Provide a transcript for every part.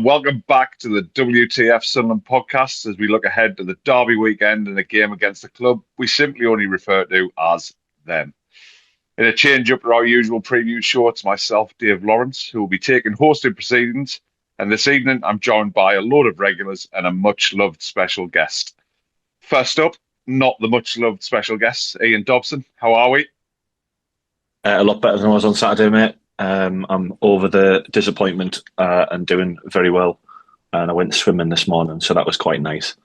welcome back to the WTF Sunderland podcast as we look ahead to the Derby weekend and a game against the club we simply only refer to as them. In a change up to our usual preview show, it's myself, Dave Lawrence, who will be taking hosting proceedings, and this evening I'm joined by a load of regulars and a much-loved special guest. First up, not the much-loved special guest, Ian Dobson. How are we? A lot better than I was on Saturday, mate. I'm over the disappointment and doing very well. And I went swimming this morning, so that was quite nice.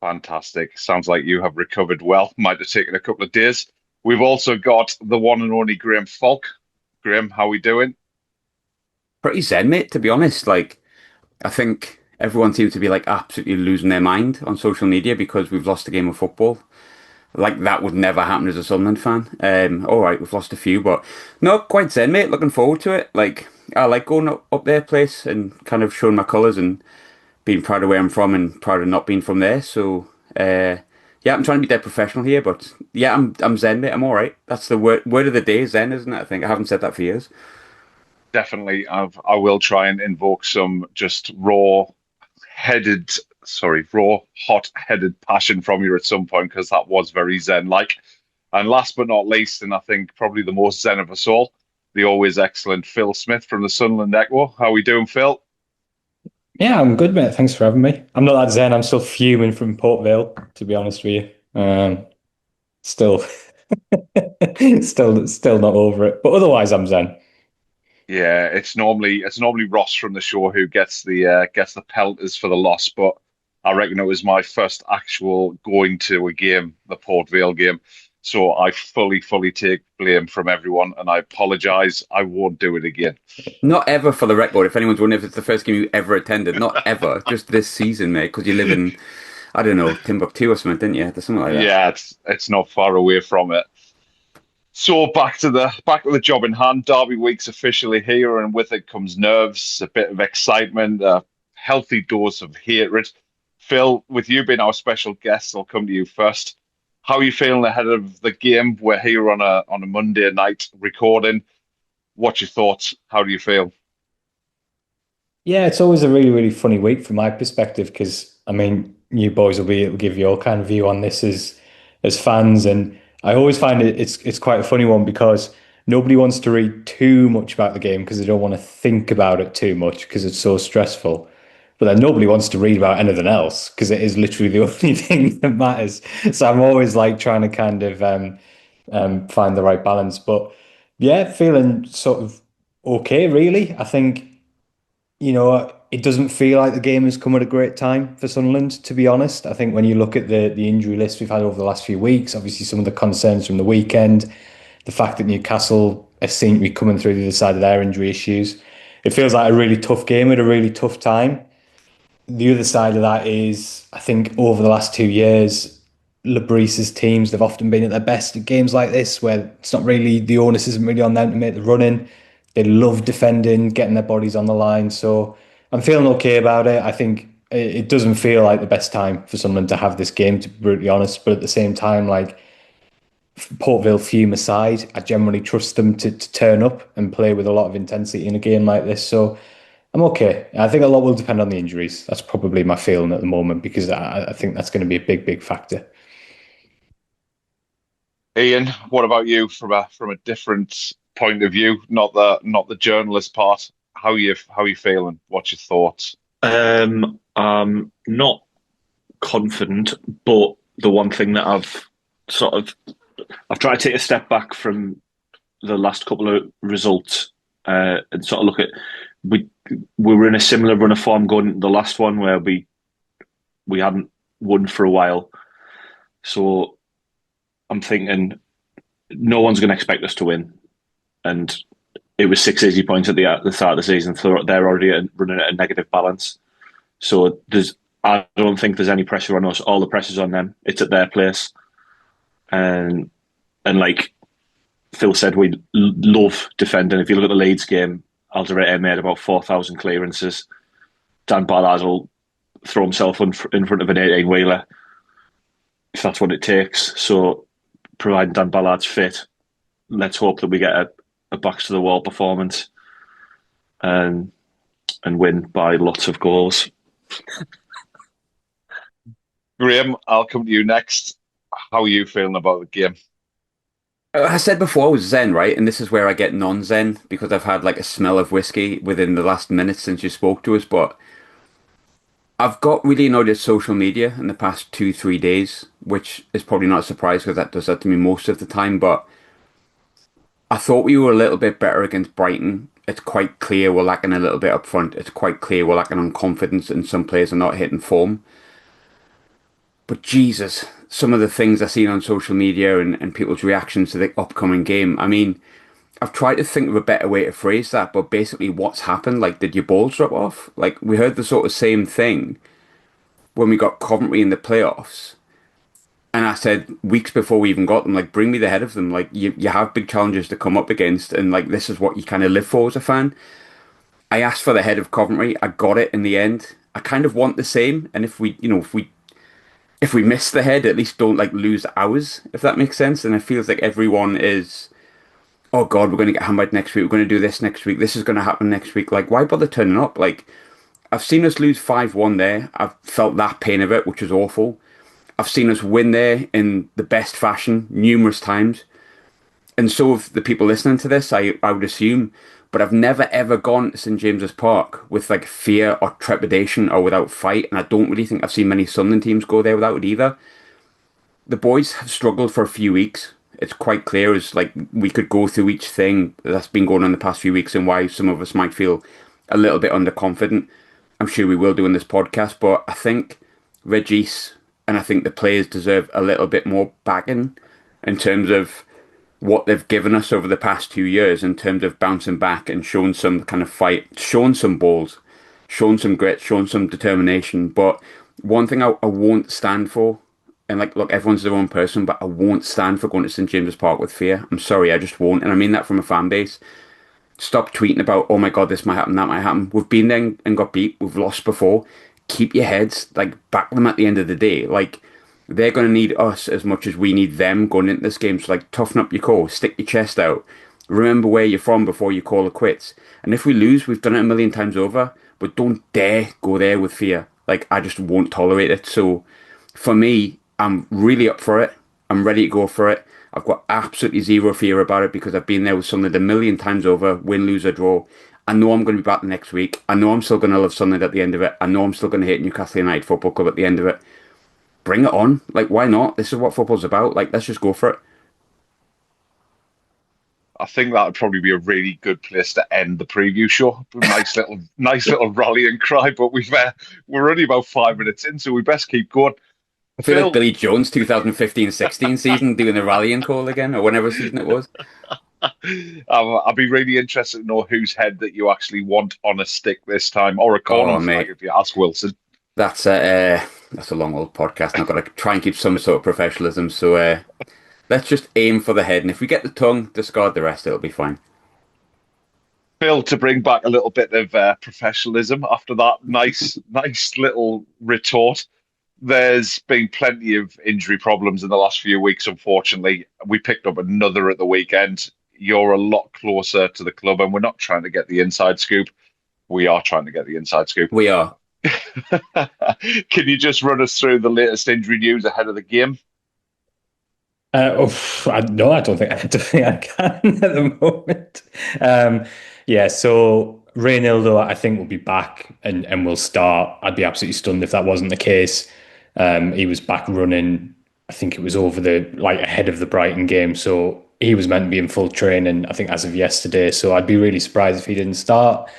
Fantastic. Sounds like you have recovered well. Might have taken a couple of days. We've also got the one and only Graham Falk. Graham, how are we doing? Pretty zen, mate, to be honest. I think everyone seems to be absolutely losing their mind on social media because we've lost a game of football. That would never happen as a Sunderland fan. All right, we've lost a few, but no, quite zen, mate. Looking forward to it. I like going up their place and kind of showing my colours and being proud of where I'm from and proud of not being from there. So, yeah, I'm trying to be dead professional here, but yeah, I'm zen, mate. I'm all right. That's the word of the day, zen, isn't it? I think I haven't said that for years. Definitely, I will try and invoke some just raw, hot-headed passion from you at some point, because that was very zen-like. And last but not least, and I think probably the most zen of us all, the always excellent Phil Smith from the Sunderland Echo. How are we doing, Phil? Yeah, I'm good, mate. Thanks for having me. I'm not that zen. I'm still fuming from Port Vale, to be honest with you. Still, still not over it. But otherwise, I'm zen. Yeah, it's normally Ross from the show who gets the pelters for the loss, but I reckon it was my first actual going to a game, the Port Vale game. So I fully take blame from everyone, and I apologise. I won't do it again. Not ever, for the record. If anyone's wondering if it's the first game you ever attended, not ever. Just this season, mate, because you live in, I don't know, Timbuktu or something, didn't you? There's something like that. Yeah, it's not far away from it. So back to the job in hand. Derby week's officially here, and with it comes nerves, a bit of excitement, a healthy dose of hatred. Phil, with you being our special guest, I'll come to you first. How are you feeling ahead of the game? We're here on a Monday night recording. What's your thoughts? How do you feel? Yeah, it's always a really, really funny week from my perspective because, I mean, you boys will be able to give your kind of view on this as fans, and I always find it's quite a funny one because nobody wants to read too much about the game because they don't want to think about it too much because it's so stressful. But then nobody wants to read about anything else because it is literally the only thing that matters. So I'm always trying to kind of find the right balance. But yeah, feeling sort of okay, really. I think, it doesn't feel like the game has come at a great time for Sunderland, to be honest. I think when you look at the injury list we've had over the last few weeks, obviously some of the concerns from the weekend, the fact that Newcastle seem to be coming through the other side of their injury issues, it feels like a really tough game at a really tough time. The other side of that is, I think over the last 2 years, Labrisse's teams, they've often been at their best at games like this, where it's not really, the onus isn't really on them to make the run in. They love defending, getting their bodies on the line. So I'm feeling okay about it. I think it doesn't feel like the best time for someone to have this game, to be brutally honest. But at the same time, Port Vale fume aside, I generally trust them to turn up and play with a lot of intensity in a game like this. So I'm okay. I think a lot will depend on the injuries. That's probably my feeling at the moment because I think that's going to be a big factor. Ian, what about you from a different point of view, not the journalist part? How you feeling? What's your thoughts? I'm not confident, but the one thing that I've tried to take a step back from the last couple of results and sort of look at we were in a similar run of form going into the last one where we hadn't won for a while, so I'm thinking no one's going to expect us to win, and it was 6 easy points at the start of the season. So they're already running at a negative balance. So I don't think there's any pressure on us. All the pressure's on them. It's at their place, and like Phil said, we love defending. If you look at the Leeds game, Alderete made about 4,000 clearances. Dan Ballard will throw himself in front of an 18-wheeler if that's what it takes. So providing Dan Ballard's fit, let's hope that we get a backs to the wall performance. And and win by lots of goals. Graham, I'll come to you next. How are you feeling about the game? I said before I was Zen, right? And this is where I get non-Zen because I've had like a smell of whiskey within the last minute since you spoke to us. But I've got really annoyed at social media in the past 2, 3 days, which is probably not a surprise because that does that to me most of the time. But I thought we were a little bit better against Brighton. It's quite clear we're lacking a little bit up front. It's quite clear we're lacking on confidence and some players are not hitting form. But Jesus, some of the things I've seen on social media and people's reactions to the upcoming game. I mean, I've tried to think of a better way to phrase that, but basically what's happened? Like, did your balls drop off? Like, we heard the sort of same thing when we got Coventry in the playoffs. And I said weeks before we even got them, like, bring me the head of them. Like, you have big challenges to come up against, and like, this is what you kind of live for as a fan. I asked for the head of Coventry. I got it in the end. I kind of want the same. And if we miss the head, at least don't like lose ours, if that makes sense. And it feels like everyone is, oh God, we're going to get hammered next week. We're going to do this next week. This is going to happen next week. Like, why bother turning up? Like, I've seen us lose 5-1 there. I've felt that pain of it, which was awful. I've seen us win there in the best fashion numerous times. And so have the people listening to this, I would assume. But I've never ever gone to St James's Park with like fear or trepidation or without fight. And I don't really think I've seen many Sunderland teams go there without it either. The boys have struggled for a few weeks. It's quite clear as like we could go through each thing that's been going on the past few weeks and why some of us might feel a little bit underconfident. I'm sure we will do in this podcast, but I think Regis and I think the players deserve a little bit more backing in terms of what they've given us over the past 2 years in terms of bouncing back and showing some kind of fight, showing some balls, showing some grit, showing some determination. But one thing I won't stand for, and like, look, everyone's their own person, but I won't stand for going to St James's Park with fear. I'm sorry, I just won't. And I mean that from a fan base. Stop tweeting about, oh my God, this might happen, that might happen. We've been there and got beat. We've lost before. Keep your heads, like, back them at the end of the day. Like, they're going to need us as much as we need them going into this game. So, like, toughen up your core, stick your chest out. Remember where you're from before you call it quits. And if we lose, we've done it a million times over, but don't dare go there with fear. Like, I just won't tolerate it. So, for me, I'm really up for it. I'm ready to go for it. I've got absolutely zero fear about it because I've been there with Sunderland a million times over, win, lose, or draw. I know I'm going to be back the next week. I know I'm still going to love Sunderland at the end of it. I know I'm still going to hate Newcastle United Football Club at the end of it. Bring it on. Like, why not? This is what football's about. Like, let's just go for it. I think that would probably be a really good place to end the preview show. Nice little rallying cry. But we're only about 5 minutes in, so we best keep going. I feel Phil, like Billy Jones 2015-16 season doing the rallying call again, or whenever season it was. I'd be really interested to know whose head that you actually want on a stick this time, or a corner flag Mate. if you ask Wilson. That's a long old podcast, and I've got to try and keep some sort of professionalism. So let's just aim for the head, and if we get the tongue, discard the rest. It'll be fine. Phil, to bring back a little bit of professionalism after that nice little retort. There's been plenty of injury problems in the last few weeks, unfortunately. We picked up another at the weekend. You're a lot closer to the club, and we're not trying to get the inside scoop. We are trying to get the inside scoop. We are. Can you just run us through the latest injury news ahead of the game? No, I don't think I can at the moment. Yeah, so Reynildo, I think, will be back and will start. I'd be absolutely stunned if that wasn't the case. He was back running. I think it was ahead of the Brighton game, so he was meant to be in full training, I think, as of yesterday. So I'd be really surprised if he didn't start.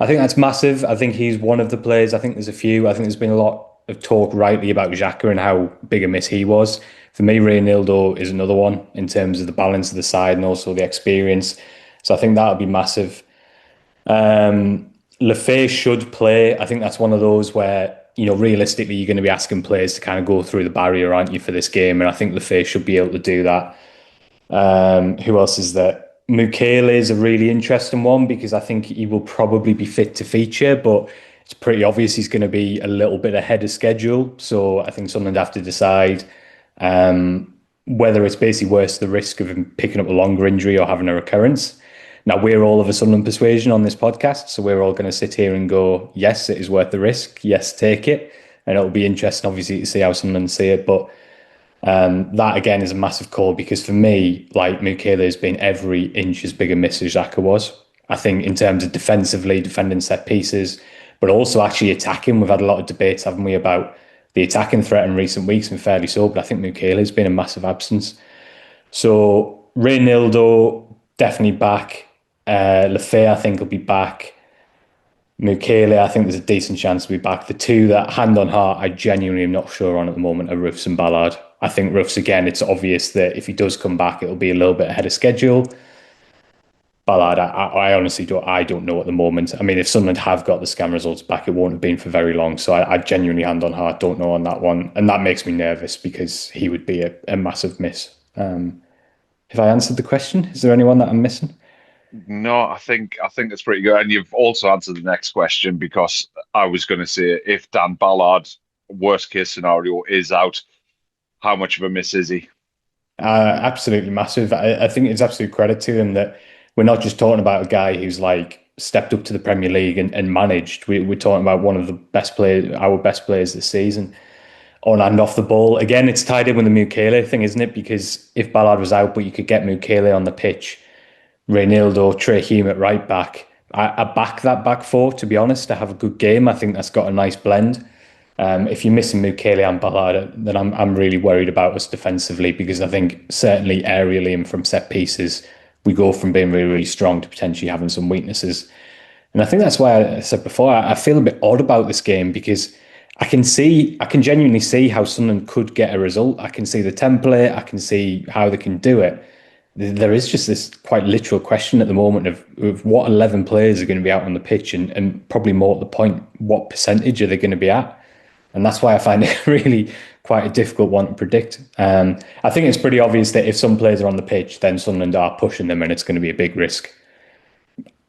I think that's massive. I think he's one of the players. I think there's a few. I think there's been a lot of talk rightly about Xhaka and how big a miss he was. For me, Reynildo is another one in terms of the balance of the side and also the experience. So I think that would be massive. Lefay should play. I think that's one of those where, realistically, you're going to be asking players to kind of go through the barrier, aren't you, for this game? And I think Lefay should be able to do that. Who else is there? Mukele is a really interesting one because I think he will probably be fit to feature, but it's pretty obvious he's going to be a little bit ahead of schedule. So I think Sunderland have to decide whether it's basically worth the risk of him picking up a longer injury or having a recurrence. Now, we're all of a Sunderland persuasion on this podcast, so we're all going to sit here and go, yes, it is worth the risk. Yes, take it. And it'll be interesting, obviously, to see how Sunderland see it. But that, again, is a massive call because for me, like, Mukele has been every inch as big a miss as Xhaka was. I think in terms of defensively, defending set pieces, but also actually attacking. We've had a lot of debates, haven't we, about the attacking threat in recent weeks, and fairly so, but I think Mukele has been a massive absence. So Reynildo, definitely back. Lefay, I think, will be back. Mukele, I think there's a decent chance to be back. The two that, hand on heart, I genuinely am not sure on at the moment are Roofs and Ballard. I think Roofs, again, it's obvious that if he does come back, it'll be a little bit ahead of schedule. Ballard, I honestly don't know at the moment. I mean, if Sunderland have got the scan results back, it won't have been for very long. So I genuinely, hand on heart, don't know on that one. And that makes me nervous because he would be a massive miss. Have I answered the question? Is there anyone that I'm missing? No, I think it's pretty good. And you've also answered the next question because I was going to say if Dan Ballard, worst case scenario, is out, how much of a miss is he? Absolutely massive. I think it's absolute credit to him that we're not just talking about a guy who's like stepped up to the Premier League and managed. We're talking about one of the best players, our best players this season, on and off the ball. Again, it's tied in with the Mukele thing, isn't it? Because if Ballard was out, but you could get Mukele on the pitch, Reynildo, Trey Hume at right back. I back that back four, to be honest, to have a good game. I think that's got a nice blend. If you're missing Mukele and Ballard, then I'm really worried about us defensively because I think certainly aerially and from set pieces, we go from being really, really strong to potentially having some weaknesses. And I think that's why I said before, I feel a bit odd about this game because I can genuinely see how Sunderland could get a result. I can see the template, I can see how they can do it. There is just this quite literal question at the moment of what 11 players are going to be out on the pitch and probably more at the point, what percentage are they going to be at? And that's why I find it really quite a difficult one to predict. I think it's pretty obvious that if some players are on the pitch, then Sunderland are pushing them and it's going to be a big risk.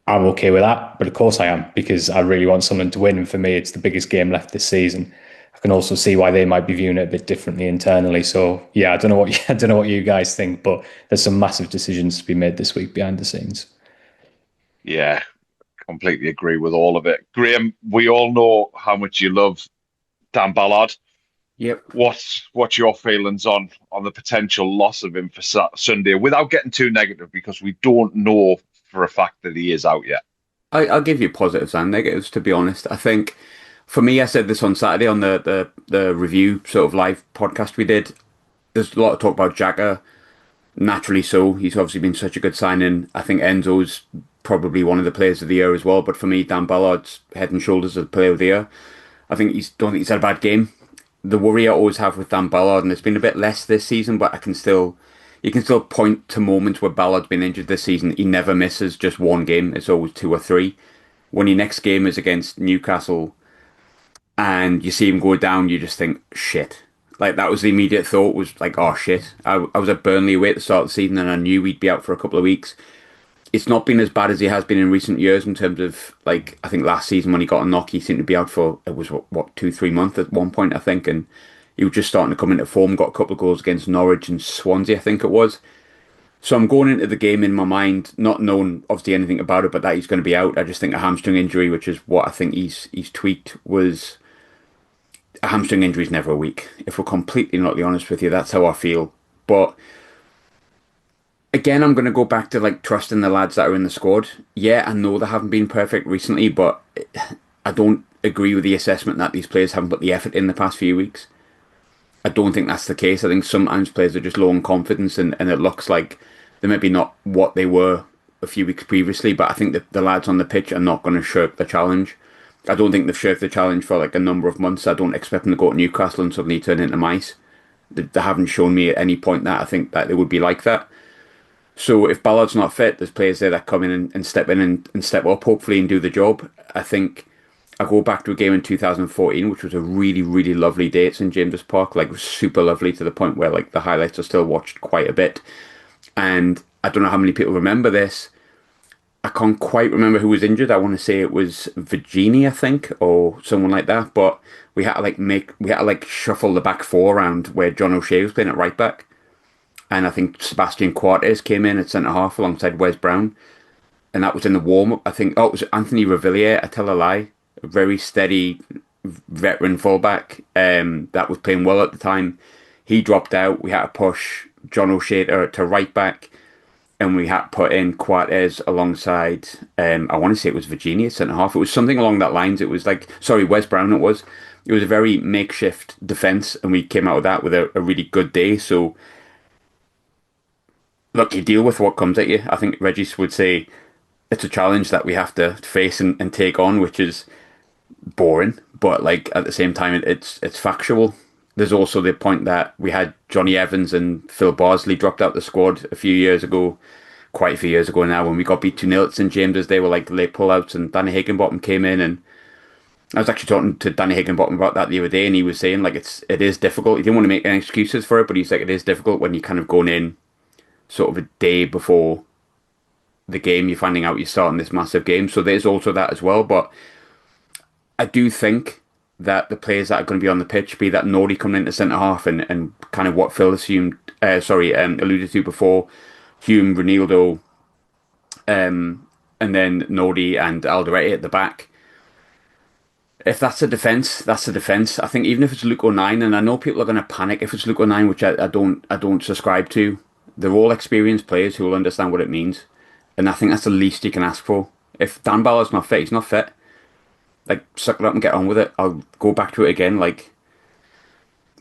I'm okay with that, but of course I am because I really want Sunderland to win. And for me, it's the biggest game left this season. I can also see why they might be viewing it a bit differently internally. So yeah, I don't know what you guys think, but there's some massive decisions to be made this week behind the scenes. Yeah, completely agree with all of it. Graham, we all know how much you love Dan Ballard. Yep. What's your feelings on the potential loss of him for Sunday without getting too negative because we don't know for a fact that he is out yet? I'll give you positives and negatives, to be honest. I think for me, I said this on Saturday on the review sort of live podcast we did. There's a lot of talk about Xhaka. Naturally so. He's obviously been such a good signing. I think Enzo's probably one of the players of the year as well. But for me, Dan Ballard's head and shoulders as the player of the year. I think don't think he's had a bad game. The worry I always have with Dan Ballard, and it's been a bit less this season, but you can still point to moments where Ballard's been injured this season. He never misses just one game. It's always two or three. When your next game is against Newcastle and you see him go down, you just think, shit. Like, that was the immediate thought, was like, oh, shit. I was at Burnley away at the start of the season and I knew we'd be out for a couple of weeks. It's not been as bad as he has been in recent years in terms of, like, I think last season when he got a knock, he seemed to be out for, it was, what 2-3 months at one point, I think, and he was just starting to come into form, got a couple of goals against Norwich and Swansea, I think it was. So I'm going into the game in my mind, not knowing obviously anything about it, but that he's going to be out. I just think a hamstring injury, which is what I think he's tweaked, was... A hamstring injury is never a week. If we're completely not honest with you, that's how I feel. But again, I'm going to go back to like trusting the lads that are in the squad. Yeah, I know they haven't been perfect recently, but I don't agree with the assessment that these players haven't put the effort in the past few weeks. I don't think that's the case. I think sometimes players are just low in confidence and it looks like they may be not what they were a few weeks previously, but I think that the lads on the pitch are not going to shirk the challenge. I don't think they've shirked the challenge for like a number of months. I don't expect them to go to Newcastle and suddenly turn into mice. They haven't shown me at any point that I think that they would be like that. So if Ballard's not fit, there's players there that come in and step in and step up, hopefully, and do the job. I think I go back to a game in 2014, which was a really, really lovely day at St James's Park. Like, it was super lovely to the point where like the highlights are still watched quite a bit. And I don't know how many people remember this. I can't quite remember who was injured. I want to say it was Virginia, I think, or someone like that. But we had to shuffle the back four around where John O'Shea was playing at right back, and I think Sebastian Coates came in at centre half alongside Wes Brown. and that was in the warm-up. I think, oh, it was Anthony Revillier, I tell a lie, a very steady veteran fullback that was playing well at the time. He dropped out. We had to push John O'Shea to right back, and we had to put in Quartes alongside, I want to say it was Virginia, centre half. It was something along that lines. It was like, sorry, Wes Brown it was. It was a very makeshift defence, and we came out of that with a really good day. So, look, you deal with what comes at you. I think Regis would say it's a challenge that we have to face and take on, which is boring, but like at the same time, it's factual. There's also the point that we had Johnny Evans and Phil Barsley dropped out the squad a few years ago, quite a few years ago now, when we got beat 2-0 at St James's. They were like late pullouts, and Danny Higginbottom came in, and I was actually talking to Danny Higginbottom about that the other day, and he was saying like it is difficult. He didn't want to make any excuses for it, but he's like it is difficult when you kind of going in sort of a day before the game, you're finding out you're starting this massive game. So there's also that as well. But I do think that the players that are going to be on the pitch, be that Nordy coming into centre half and kind of what Phil alluded to before, Hume, Ronaldo, and then Nordy and Alderete at the back. If that's a defence, that's a defence. I think even if it's Luke O'Nien, and I know people are going to panic if it's Luke O'Nien, which I don't subscribe to. They're all experienced players who will understand what it means, and I think that's the least you can ask for. If Dan Ballard's not fit, he's not fit. Like, suck it up and get on with it. I'll go back to it again. Like,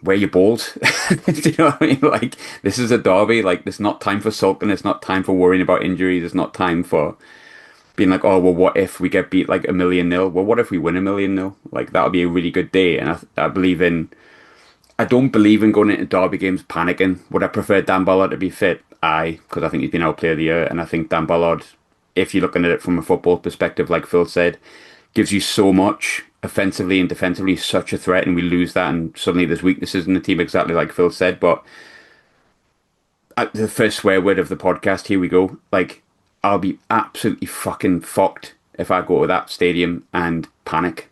wear your balls. Do you know what I mean? Like, this is a derby. Like, there's not time for sulking. It's not time for worrying about injuries. It's not time for being like, oh, well, what if we get beat like 1,000,000? Well, what if we win 1,000,000? Like, that'll be a really good day. And I believe in. I don't believe in going into derby games panicking. Would I prefer Dan Ballard to be fit? Aye, because I think he's been our player of the year, and I think Dan Ballard, if you're looking at it from a football perspective, like Phil said, gives you so much offensively and defensively, such a threat, and we lose that, and suddenly there's weaknesses in the team, exactly like Phil said. But the first swear word of the podcast, here we go. Like, I'll be absolutely fucking fucked if I go to that stadium and panic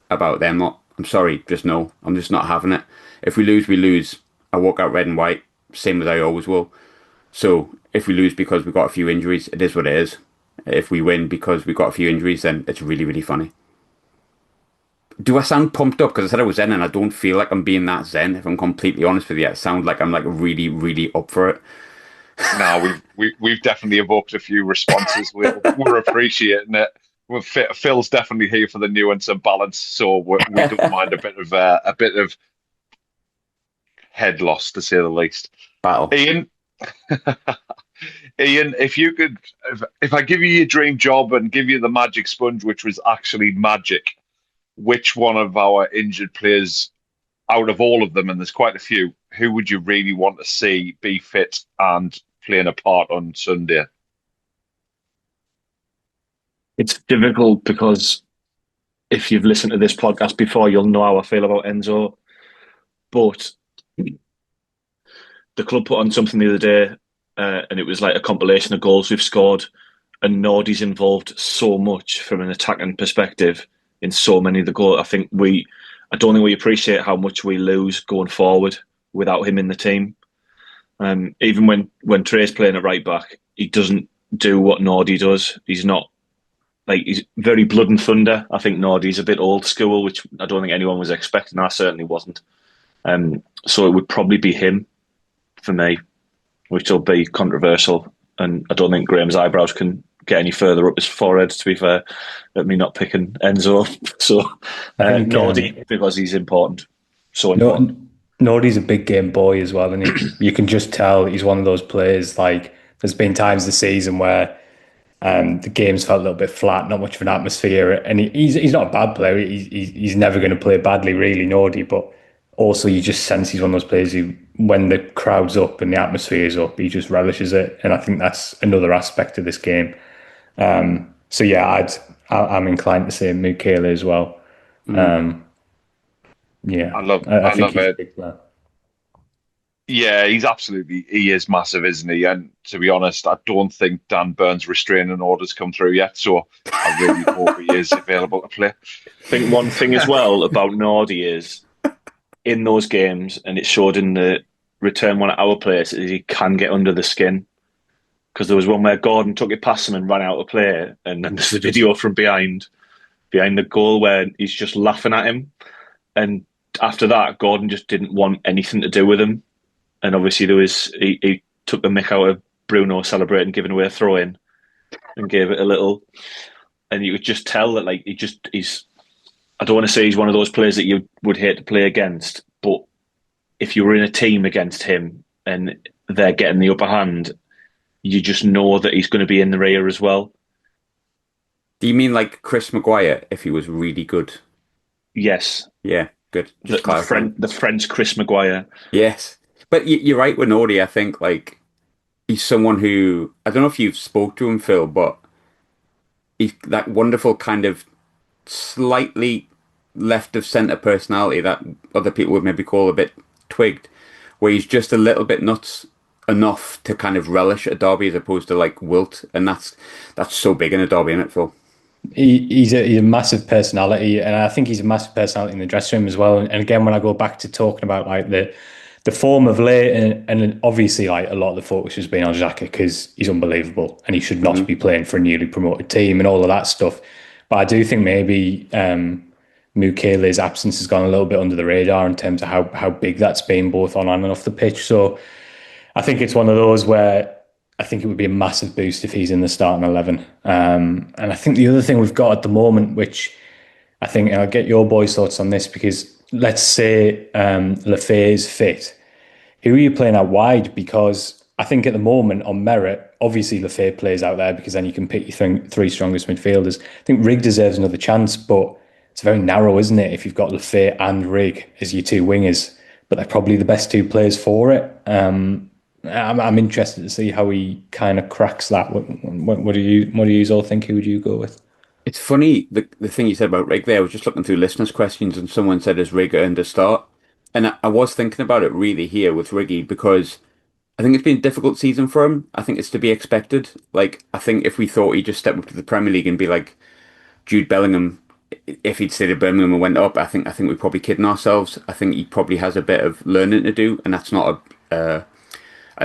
about them not. I'm sorry, just no. I'm just not having it. If we lose, we lose. I walk out red and white, same as I always will. So if we lose because we've got a few injuries, it is what it is. If we win because we've got a few injuries, then it's really, really funny. Do I sound pumped up? Because I said I was zen, and I don't feel like I'm being that zen. If I'm completely honest with you, it sounds like I'm like really, really up for it. No, we've definitely evoked a few responses. We're appreciating it. Phil's definitely here for the nuance and balance, so we don't mind a bit of head loss, to say the least. Battle. Ian, Ian, if I give you your dream job and give you the magic sponge, which was actually magic, which one of our injured players out of all of them, and there's quite a few, who would you really want to see be fit and playing a part on Sunday? It's difficult because if you've listened to this podcast before, you'll know how I feel about Enzo. But the club put on something the other day, and it was like a compilation of goals we've scored, and Nordy's involved so much from an attacking perspective in so many of the goals. I don't think we appreciate how much we lose going forward without him in the team. Even when Trey's playing at right back, he doesn't do what Nordy does. He's very blood and thunder. I think Nordy's a bit old school, which I don't think anyone was expecting. I certainly wasn't. So it would probably be him for me, which will be controversial. And I don't think Graham's eyebrows can get any further up his forehead, to be fair, at me not picking Enzo. So Nordy, because he's important. So important. Nordy's a big game boy as well, and you can just tell he's one of those players. Like, there's been times this season where the game's felt a little bit flat, not much of an atmosphere, and he's not a bad player. He's never going to play badly, really, Nordy. But also, you just sense he's one of those players who, when the crowd's up and the atmosphere is up, he just relishes it. And I think that's another aspect of this game. So yeah, I'm inclined to say Michele as well. Yeah, I think he's a big player. Yeah, he is massive, isn't he? And to be honest, I don't think Dan Burns' restraining orders come through yet, so I really hope he is available to play. I think one thing as well about Nordy is, in those games, and it showed in the return one at our place, is he can get under the skin. because there was one where Gordon took it past him and ran out of play, and then there's a video from behind the goal where he's just laughing at him, and after that, Gordon just didn't want anything to do with him, and obviously he took the mick out of Bruno celebrating, giving away a throw in, and gave it a little, and you could just tell that like he's. I don't want to say he's one of those players that you would hate to play against, but if you were in a team against him and they're getting the upper hand, you just know that he's going to be in the rear as well. Do you mean like Chris Maguire if he was really good? Yes. Yeah, good. The French Chris Maguire. Yes. But you're right with Nodi. I think like he's someone who, I don't know if you've spoke to him, Phil, but he's that wonderful kind of slightly left of centre personality that other people would maybe call a bit twigged, where he's just a little bit nuts enough to kind of relish a derby as opposed to like wilt, and that's so big in a derby, isn't it, Phil? He's a massive personality, and I think he's a massive personality in the dressing room as well. And again, when I go back to talking about like the form of late, and obviously like a lot of the focus has been on Xhaka because he's unbelievable and he should not be playing for a newly promoted team and all of that stuff. But I do think maybe Mukele's absence has gone a little bit under the radar in terms of how big that's been both on and off the pitch. So I think it's one of those where I think it would be a massive boost if he's in the starting 11. And I think the other thing we've got at the moment, which I think, and I'll get your boys' thoughts on this, because let's say Lefay is fit. Who are you playing out wide? Because I think at the moment on merit, obviously Lefay plays out there because then you can pick your three strongest midfielders. I think Rig deserves another chance, but it's very narrow, isn't it? If you've got Lefay and Rig as your two wingers, but they're probably the best two players for it. I'm interested to see how he kind of cracks that. What do you all think? Who would you go with? It's funny, the thing you said about Rig there. I was just looking through listeners' questions and someone said, has Rig earned a start? And I was thinking about it really here with Riggy because I think it's been a difficult season for him. I think it's to be expected. Like, I think if we thought he'd just step up to the Premier League and be like Jude Bellingham, if he'd stayed at Birmingham and went up, I think we're probably kidding ourselves. I think he probably has a bit of learning to do, and that's not a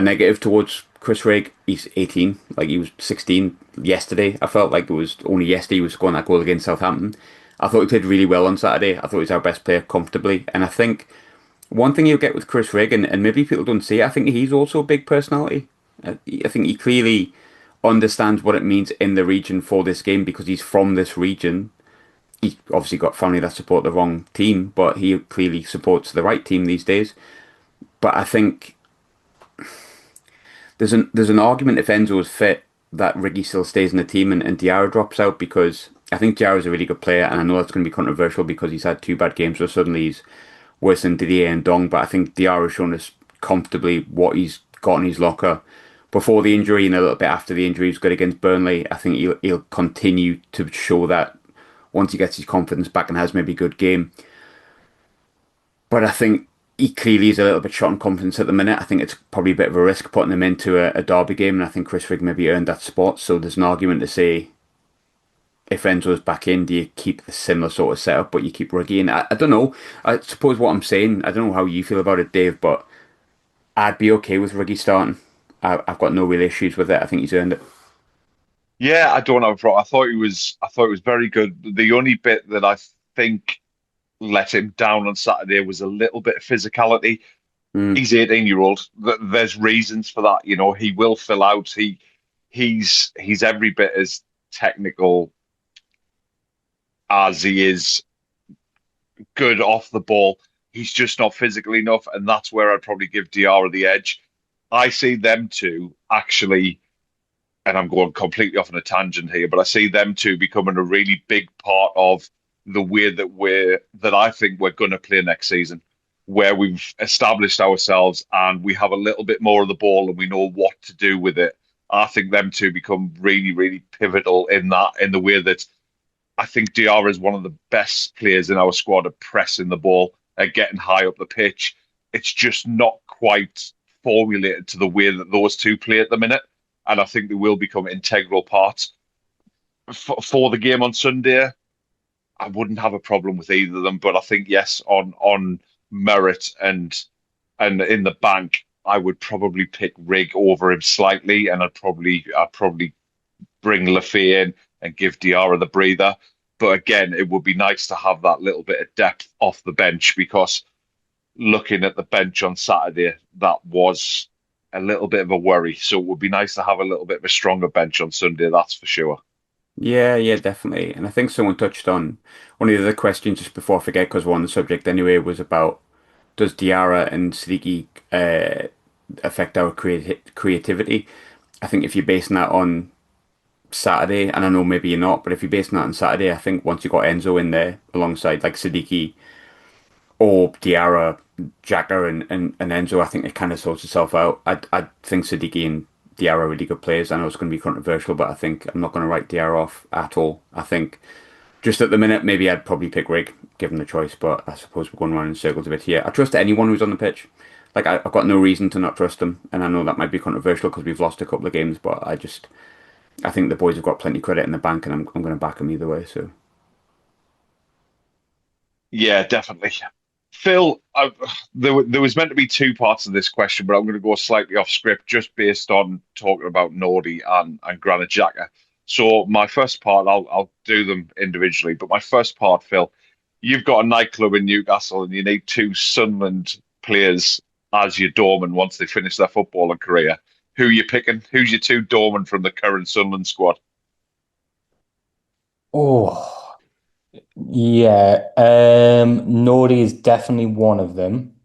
negative towards Chris Rigg. He's 18, like he was 16 yesterday. I felt like it was only yesterday he was scoring that goal against Southampton. I thought he played really well on Saturday. I thought he was our best player comfortably, and I think one thing you'll get with Chris Rigg, and maybe people don't see it, I think he's also a big personality. I think he clearly understands what it means in the region for this game because he's from this region. He's obviously got family that support the wrong team, but he clearly supports the right team these days. But I think there's an argument if Enzo is fit that Riggy still stays in the team and Diarra drops out, because I think Diarra's a really good player, and I know that's going to be controversial because he's had two bad games, so suddenly he's worse than Didier and Dong, but I think Diarra's shown us comfortably what he's got in his locker before the injury and a little bit after the injury. He was good against Burnley. I think he'll continue to show that once he gets his confidence back and has maybe a good game. But I think he clearly is a little bit short on confidence at the minute. I think it's probably a bit of a risk putting him into a derby game, and I think Chris Rigg maybe earned that spot. So there's an argument to say, if Enzo's back in, do you keep the similar sort of setup, but you keep Riggy in? I don't know. I suppose what I'm saying, I don't know how you feel about it, Dave, but I'd be okay with Riggy starting. I've got no real issues with it. I think he's earned it. Yeah, I don't have a problem. I thought it was very good. The only bit that I think let him down on Saturday was a little bit of physicality. He's 18-year-old. There's reasons for that. You know, he will fill out. He's every bit as technical as he is good off the ball. He's just not physical enough, and that's where I'd probably give Diarra the edge. I see them two actually, and I'm going completely off on a tangent here, but I see them two becoming a really big part of the way that I think we're going to play next season, where we've established ourselves and we have a little bit more of the ball and we know what to do with it. I think them two become really, really pivotal in the way that I think Diarra is one of the best players in our squad at pressing the ball, at getting high up the pitch. It's just not quite formulated to the way that those two play at the minute. And I think they will become integral parts. For the game on Sunday, I wouldn't have a problem with either of them. But I think, yes, on merit and in the bank, I would probably pick Rig over him slightly, and I'd probably bring Lafay in and give Diarra the breather. But again, it would be nice to have that little bit of depth off the bench, because looking at the bench on Saturday, that was a little bit of a worry. So it would be nice to have a little bit of a stronger bench on Sunday, that's for sure. Yeah, definitely. And I think someone touched on one of the other questions just before I forget, because we're on the subject anyway, was about does Diarra and Siddiqui affect our creativity? I think if you're basing that on Saturday, and I know maybe you're not, but if you're basing that on Saturday, I think once you got Enzo in there alongside like Siddiqui or Diarra, Xhaka and Enzo, I think it kind of sorts itself out. I think Siddiqui and Diarra are really good players. I know it's going to be controversial, but I think I'm not going to write Diarra off at all. I think just at the minute, maybe I'd probably pick Rig, given the choice, but I suppose we're going around in circles a bit here. I trust anyone who's on the pitch. Like, I've got no reason to not trust them, and I know that might be controversial because we've lost a couple of games, but I think the boys have got plenty of credit in the bank, and I'm going to back them either way, so. Yeah, definitely. Phil, there was meant to be two parts of this question, but I'm going to go slightly off script just based on talking about Nordy and Granit Xhaka. So my first part, I'll do them individually, but my first part, Phil, you've got a nightclub in Newcastle and you need two Sunderland players as your doorman once they finish their footballing career. Who are you picking? Who's your two doormen from the current Sunderland squad? Oh, yeah. Nordy is definitely one of them.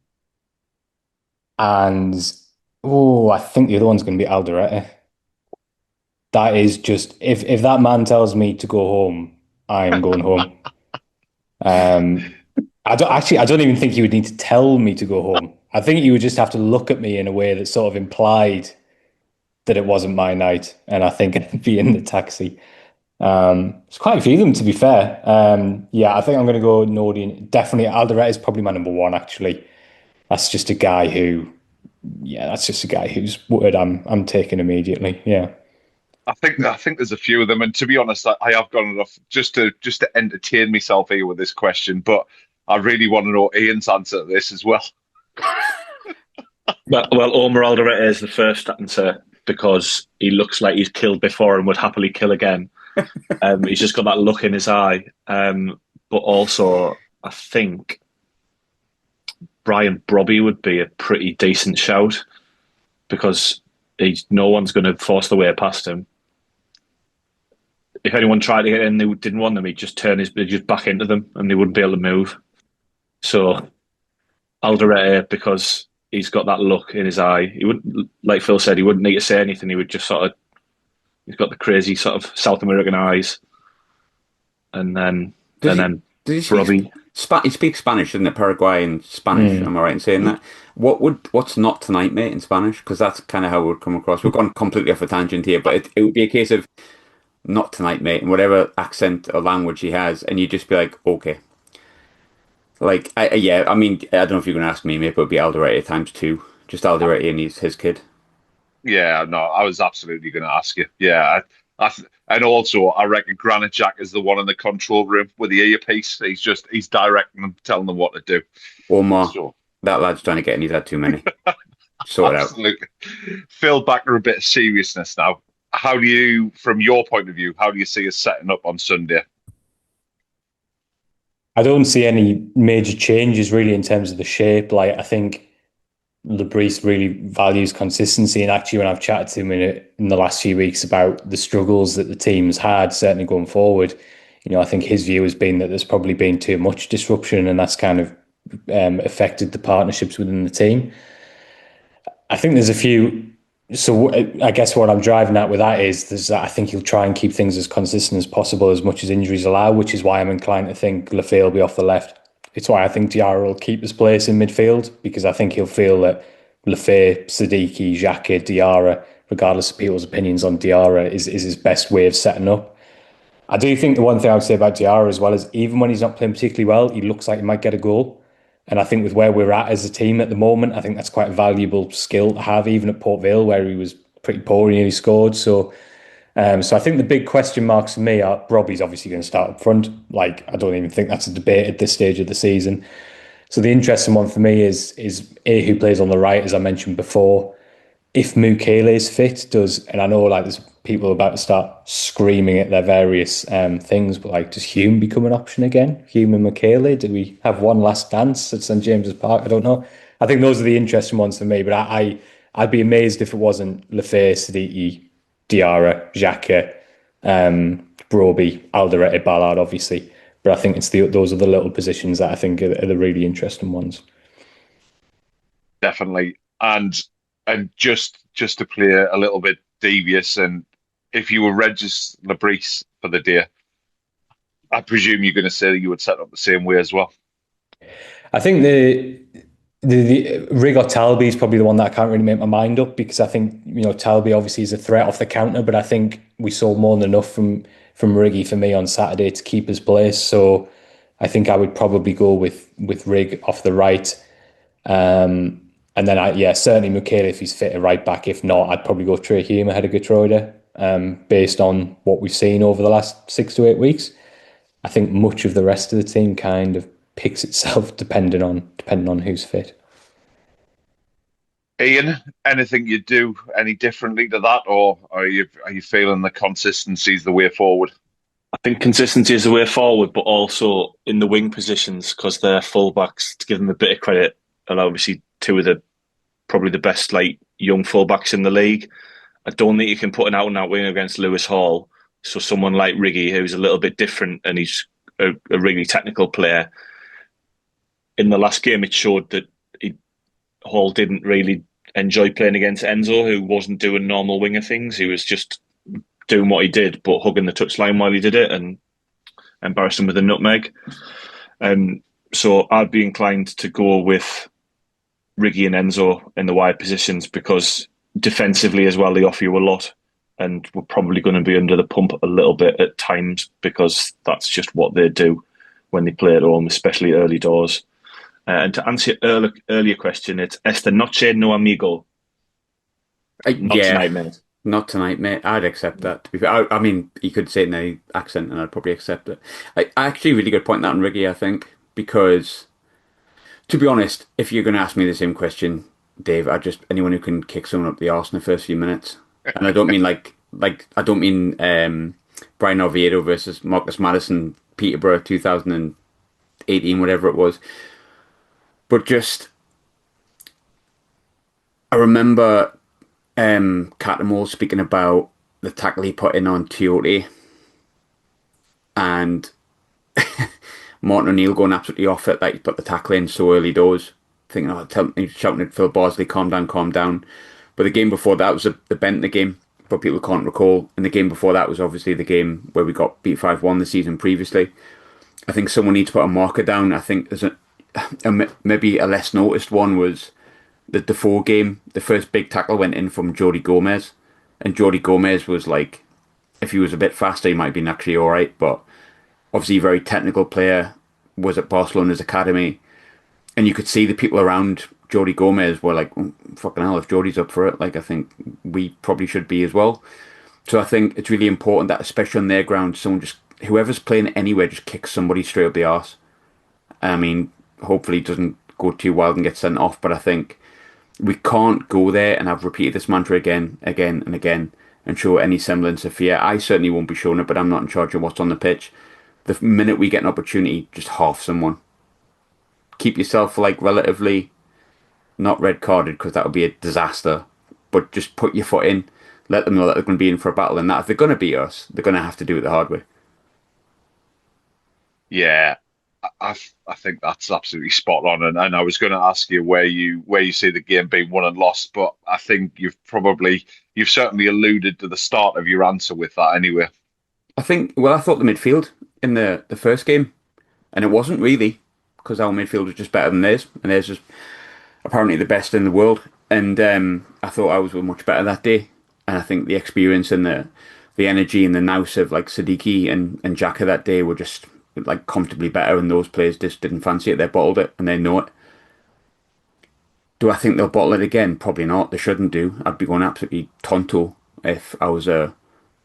And I think the other one's going to be Alderete. That is just if that man tells me to go home, I'm going home. Um, I don't even think he would need to tell me to go home. I think he would just have to look at me in a way that sort of implied that it wasn't my night, and I think I'd be in the taxi. There's quite a few of them, to be fair. Yeah, I think I'm going to go Nordi. Definitely, Alderete is probably my number one. Actually, that's just a guy who, yeah, that's just a guy whose word I'm taking immediately. Yeah. I think there's a few of them, and to be honest, I have gone enough just to entertain myself here with this question, but I really want to know Ian's answer to this as well. Well, Omar Alderete is the first answer because he looks like he's killed before and would happily kill again. He's just got that look in his eye. But also, I think Brian Brobby would be a pretty decent shout because no one's going to force the way past him. If anyone tried to get in, they didn't want them. He'd just just back into them, and they wouldn't be able to move. So Alderete, because he's got that look in his eye, he wouldn't, like Phil said, he wouldn't need to say anything. He would just he's got the crazy sort of South American eyes, and then Does Robbie. He speaks Spanish, doesn't it? Paraguayan Spanish. Am I right in saying that? What's not tonight, mate, in Spanish? Because that's kind of how it would come across. We've gone completely off a tangent here, but it would be a case of not tonight, mate, in whatever accent or language he has, and you'd just be like, okay. Like, yeah, I mean, I don't know if you're going to ask me, mate, but it'd be Alderete times two. Just Alderete and his kid. Yeah, no, I was absolutely going to ask you. Yeah, and also I reckon Granit Xhaka is the one in the control room with the earpiece. He's directing them, telling them what to do. Omar, So, that lad's trying to get in. He's had too many. Sort it out. absolutely. Phil, back to a bit of seriousness now. How do you, from your point of view, how do you see us setting up on Sunday? I don't see any major changes really in terms of the shape. Like, I think Lebris really values consistency, and actually, when I've chatted to him in the last few weeks about the struggles that the team's had, certainly going forward, I think his view has been that there's probably been too much disruption, and that's kind of affected the partnerships within the team. I think there's a few. So I guess what I'm driving at with that is that I think he'll try and keep things as consistent as possible, as much as injuries allow, which is why I'm inclined to think Lafay will be off the left. It's why I think Diarra will keep his place in midfield, because I think he'll feel that Lafay, Siddiqui, Xhaka, Diarra, regardless of people's opinions on Diarra, is his best way of setting up. I do think the one thing I would say about Diarra as well is even when he's not playing particularly well, he looks like he might get a goal. And I think with where we're at as a team at the moment, I think that's quite a valuable skill to have, even at Port Vale, where he was pretty poor and he scored. So I think the big question marks for me are Robbie's obviously going to start up front. Like, I don't even think that's a debate at this stage of the season. So the interesting one for me is A, who plays on the right, as I mentioned before. If Mukele is fit, and I know like there's people about to start screaming at their various things, but like, does Hume become an option again? Hume and Mukele? Do we have one last dance at St James's Park? I don't know. I think those are the interesting ones for me, but I'd be amazed if it wasn't Lefay, Siddiqui, Diarra, Xhaka, Broby, Alderete, Ballard, obviously. But I think those are the little positions that I think are the really interesting ones. Definitely. And just to play a little bit devious, and if you were Regis Labrise for the day, I presume you're going to say that you would set up the same way as well. I think the Rig or Talby is probably the one that I can't really make my mind up, because I think, Talby obviously is a threat off the counter, but I think we saw more than enough from Riggy for me on Saturday to keep his place. So I think I would probably go with Rig off the right. And then certainly Mukele if he's fit at right back. If not, I'd probably go Trey Hume ahead of Geertruida, based on what we've seen over the last 6 to 8 weeks. I think much of the rest of the team kind of picks itself depending on who's fit. Ian, anything you do any differently to that, or are you feeling the consistency is the way forward? I think consistency is the way forward, but also in the wing positions, because they're fullbacks, to give them a bit of credit, and obviously two of probably the best like young fullbacks in the league. I don't think you can put an out-and-out winger against Lewis Hall. So someone like Riggy, who's a little bit different, and he's a really technical player. In the last game, it showed that Hall didn't really enjoy playing against Enzo, who wasn't doing normal winger things. He was just doing what he did, but hugging the touchline while he did it and embarrassed him with a nutmeg. So I'd be inclined to go with Riggy and Enzo in the wide positions, because defensively as well, they offer you a lot, and we're probably going to be under the pump a little bit at times, because that's just what they do when they play at home, especially early doors. And to answer your earlier question, it's Esta noche no amigo. Not tonight, mate. Not tonight, mate. I'd accept that. To be fair, I mean, you could say it in the accent, and I'd probably accept it. Actually, really good point that on Riggy, I think, because to be honest, if you're going to ask me the same question, Dave, anyone who can kick someone up the arse in the first few minutes, and I don't mean I don't mean Brian Oviedo versus Marcus Madison, Peterborough 2018, whatever it was, but just I remember Catamol speaking about the tackle he put in on Tiote, and Martin O'Neill going absolutely off it, like he put the tackle in so early doors, thinking, he's shouting at Phil Bardsley, calm down, calm down. But the game before that was the Bentley game, for people who can't recall. And the game before that was obviously the game where we got beat 5-1 the season previously. I think someone needs to put a marker down. I think there's maybe a less noticed one was the Defoe game. The first big tackle went in from Jody Gomez. And Jody Gomez was like, if he was a bit faster, he might have been actually all right. But obviously a very technical player, was at Barcelona's academy. And you could see the people around Jody Gomez were like, oh, fucking hell, if Jody's up for it, like I think we probably should be as well. So I think it's really important that, especially on their ground, whoever's playing anywhere, just kicks somebody straight up the arse. I mean, hopefully it doesn't go too wild and get sent off, but I think we can't go there, and I've repeated this mantra again and again, and show any semblance of fear. I certainly won't be showing it, but I'm not in charge of what's on the pitch. The minute we get an opportunity, just half someone. Keep yourself like relatively not red carded, because that would be a disaster, but just put your foot in, let them know that they're going to be in for a battle, and that if they're going to beat us, they're going to have to do it the hard way. Yeah, I think that's absolutely spot on, and I was going to ask you where you see the game being won and lost, but I think you've certainly alluded to the start of your answer with that anyway. I thought the midfield in the first game, and it wasn't really, because our midfield was just better than theirs, and theirs was apparently the best in the world. And I thought ours were much better that day, and I think the experience and the energy and the nous of like Siddiqui and Xhaka that day were just like comfortably better, and those players just didn't fancy it. They bottled it, and they know it. Do I think they'll bottle it again? Probably not. They shouldn't do. I'd be going absolutely tonto if I was a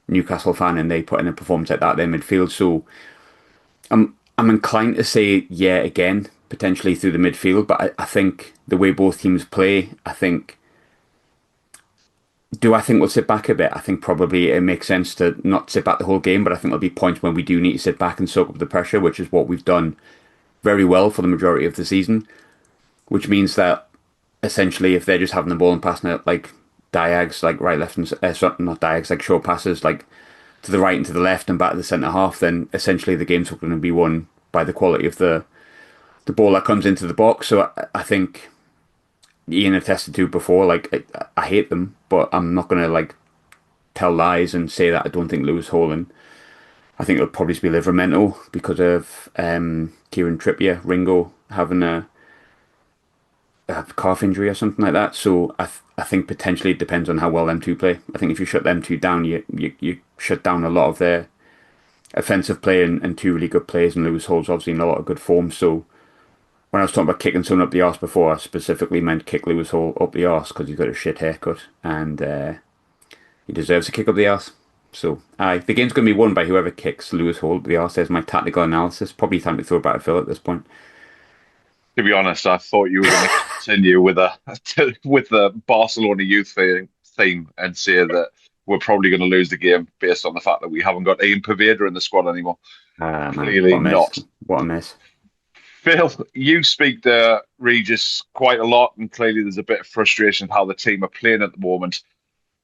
Newcastle fan and they put in a performance like that in their midfield. So I'm inclined to say yeah again, potentially through the midfield. But I think the way both teams play, do I think we'll sit back a bit? I think probably it makes sense to not sit back the whole game, but I think there'll be points when we do need to sit back and soak up the pressure, which is what we've done very well for the majority of the season. Which means that essentially, if they're just having the ball and passing it like diags, like right, left, and not diags, like short passes, like to the right and to the left and back to the centre half, then essentially the game's going to be won by the quality of the ball that comes into the box. So I think Ian attested to before, like I hate them, but I'm not going to like tell lies and say that I don't think Lewis Hall, and I think it'll probably be Livermental because of Kieran Trippier, Ringo having a calf injury or something like that. So I think potentially it depends on how well them two play. I think if you shut them two down, you shut down a lot of their offensive play and two really good players. And Lewis Hall's obviously in a lot of good form. So when I was talking about kicking someone up the arse before, I specifically meant kick Lewis Hall up the arse because he's got a shit haircut and he deserves a kick up the arse. So the game's going to be won by whoever kicks Lewis Hall up the arse. There's my tactical analysis. Probably time to throw it back to Phil at this point. To be honest, I thought you were going to continue with the Barcelona youth theme and say that we're probably going to lose the game based on the fact that we haven't got Ian Paveda in the squad anymore. Clearly not. What a mess. Phil, you speak to Regis quite a lot, and clearly there's a bit of frustration of how the team are playing at the moment.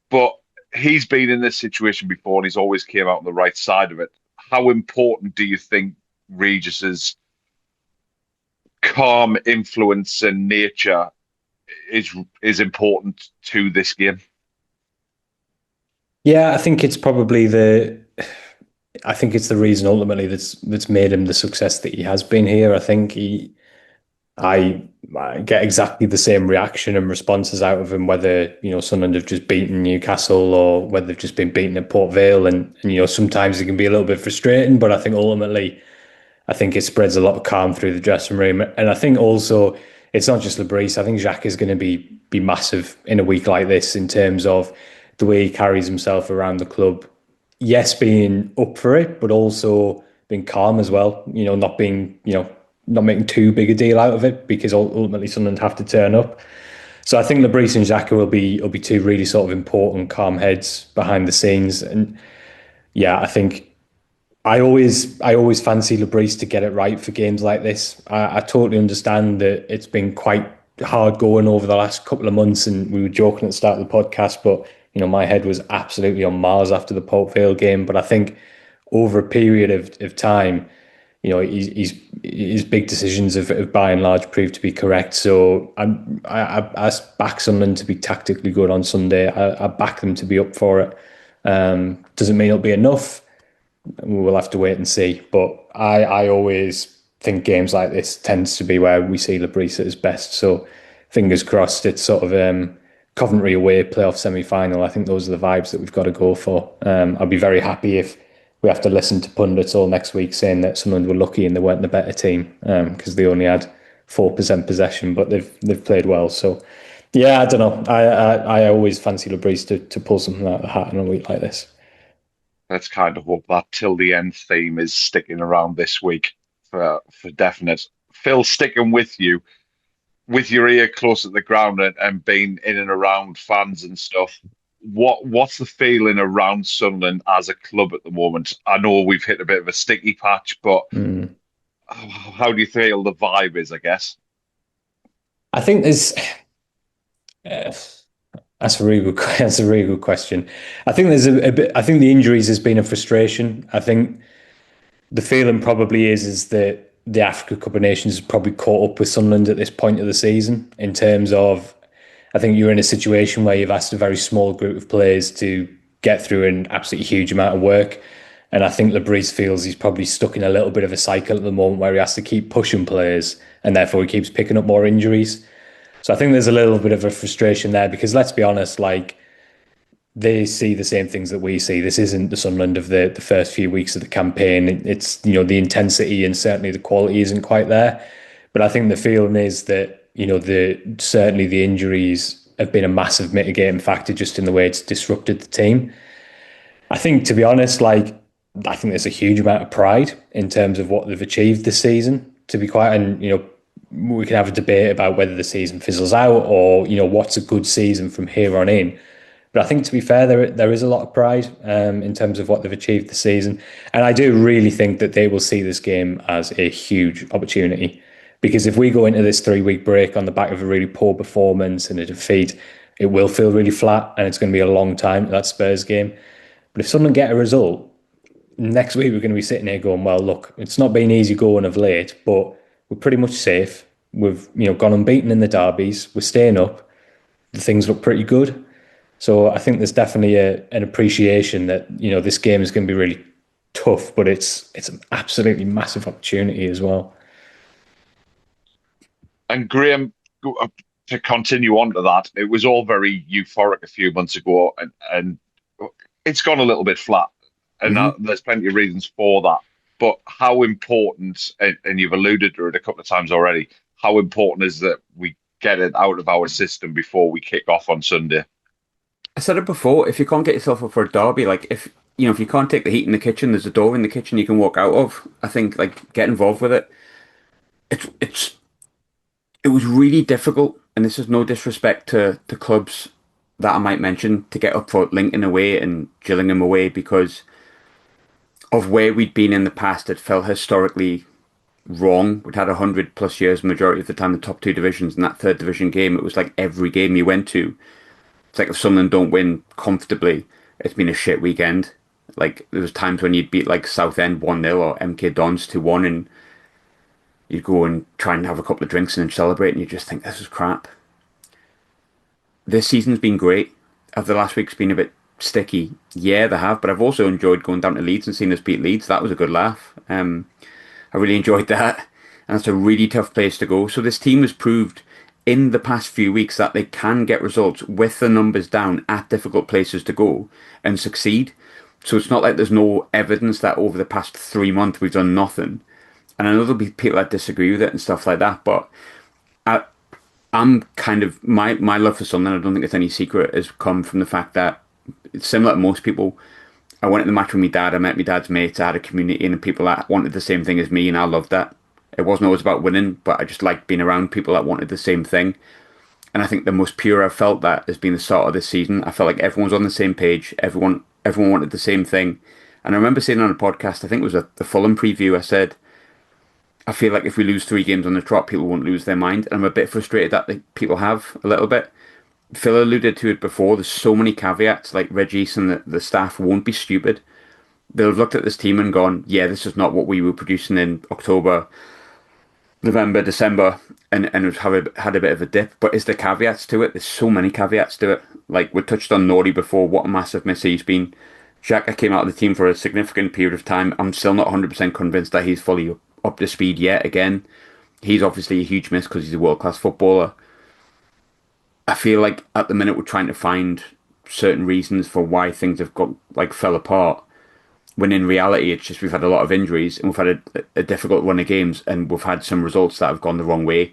But he's been in this situation before, and he's always came out on the right side of it. How important do you think Regis's calm influence and nature is important to this game? Yeah, I think it's probably I think it's the reason ultimately that's made him the success that he has been here. I think I get exactly the same reaction and responses out of him, whether Sunderland have just beaten Newcastle or whether they've just been beaten at Port Vale, and sometimes it can be a little bit frustrating, but I think ultimately it spreads a lot of calm through the dressing room. And I think also it's not just Lebris. I think Jacques is going to be massive in a week like this in terms of the way he carries himself around the club. Yes, being up for it, but also being calm as well. Not being, not making too big a deal out of it because ultimately Sunderland have to turn up. So I think Lebris and Jacques will be two really sort of important calm heads behind the scenes. And yeah, I think I always fancy Lebris to get it right for games like this. I totally understand that it's been quite hard going over the last couple of months, and we were joking at the start of the podcast, but my head was absolutely on Mars after the Port Vale game. But I think over a period of time, his big decisions have by and large proved to be correct. So I back Sunderland to be tactically good on Sunday. I back them to be up for it. Doesn't mean it'll be enough. We'll have to wait and see. But I always think games like this tends to be where we see Lebris at his best. So fingers crossed it's sort of Coventry away playoff semi-final. I think those are the vibes that we've got to go for. I'll be very happy if we have to listen to pundits all next week saying that Sunderland were lucky and they weren't the better team because they only had 4% possession, but they've played well. So yeah, I don't know. I always fancy Lebris to pull something out of the hat in a week like this. Let's kind of hope that till the end theme is sticking around this week for definite. Phil, sticking with you, with your ear close at the ground and being in and around fans and stuff, what's the feeling around Sunderland as a club at the moment? I know we've hit a bit of a sticky patch, but how do you feel the vibe is, I guess? I think there's... That's a really good question. I think there's a bit. I think the injuries has been a frustration. I think the feeling probably is that the Africa Cup of Nations has probably caught up with Sunderland at this point of the season in terms of, I think you're in a situation where you've asked a very small group of players to get through an absolutely huge amount of work. And I think Lebris feels he's probably stuck in a little bit of a cycle at the moment where he has to keep pushing players and therefore he keeps picking up more injuries. So I think there's a little bit of a frustration there because let's be honest, like they see the same things that we see. This isn't the Sunderland of the first few weeks of the campaign. It's, the intensity and certainly the quality isn't quite there. But I think the feeling is that, certainly the injuries have been a massive mitigating factor just in the way it's disrupted the team. I think, to be honest, I think there's a huge amount of pride in terms of what they've achieved this season, to be quite, and, we can have a debate about whether the season fizzles out or, what's a good season from here on in. But I think, to be fair, there is a lot of pride in terms of what they've achieved this season. And I do really think that they will see this game as a huge opportunity. Because if we go into this 3-week break on the back of a really poor performance and a defeat, it will feel really flat and it's going to be a long time to that Spurs game. But if someone get a result, next week we're going to be sitting here going, well, look, it's not been easy going of late, but we're pretty much safe. We've gone unbeaten in the derbies. We're staying up. The things look pretty good. So I think there's definitely an appreciation that this game is going to be really tough, but it's an absolutely massive opportunity as well. And Graham, to continue on to that, it was all very euphoric a few months ago, and it's gone a little bit flat, and there's plenty of reasons for that. But how important, and you've alluded to it a couple of times already, how important is that we get it out of our system before we kick off on Sunday? I said it before, if you can't get yourself up for a derby, like if you can't take the heat in the kitchen, there's a door in the kitchen you can walk out of. I think like get involved with it. It was really difficult, and this is no disrespect to the clubs that I might mention, to get up for Lincoln away and Gillingham away because of where we'd been in the past. It felt historically wrong. We'd had 100+ years, majority of the time, the top two divisions. In that third division game, it was like every game you went to, it's like if Sunderland don't win comfortably, it's been a shit weekend. Like there was times when you'd beat like Southend 1-0 or MK Dons 2-1, and you'd go and try and have a couple of drinks and then celebrate, and you just think this is crap. This season's been great. The last week's been a bit sticky. Yeah, they have, but I've also enjoyed going down to Leeds and seeing us beat Leeds. That was a good laugh. I really enjoyed that, and it's a really tough place to go. So this team has proved in the past few weeks that they can get results with the numbers down at difficult places to go and succeed. So it's not like there's no evidence that over the past 3 months we've done nothing. And I know there'll be people that disagree with it and stuff like that, but I'm kind of, my love for Sunderland, I don't think it's any secret, has come from the fact that it's similar to most people. I went to the match with my dad, I met my dad's mates, I had a community and people that wanted the same thing as me, and I loved that. It wasn't always about winning, but I just liked being around people that wanted the same thing. And I think the most pure I've felt that has been the start of this season. I felt like everyone's on the same page, everyone wanted the same thing. And I remember saying on a podcast, I think it was the Fulham preview, I said, I feel like if we lose 3 games on the trot, people won't lose their mind. And I'm a bit frustrated that people have a little bit. Phil alluded to it before. There's so many caveats. Like Regis and the staff won't be stupid. They'll have looked at this team and gone, yeah, this is not what we were producing in October, November, December, and it's had a bit of a dip. But is there caveats to it? There's so many caveats to it. Like we touched on Norrie before, what a massive miss he's been. Xhaka came out of the team for a significant period of time. I'm still not 100% convinced that he's fully up to speed yet. Again, he's obviously a huge miss because he's a world-class footballer. I feel like at the minute we're trying to find certain reasons for why things have got fell apart, when in reality it's just we've had a lot of injuries and we've had a difficult run of games and we've had some results that have gone the wrong way.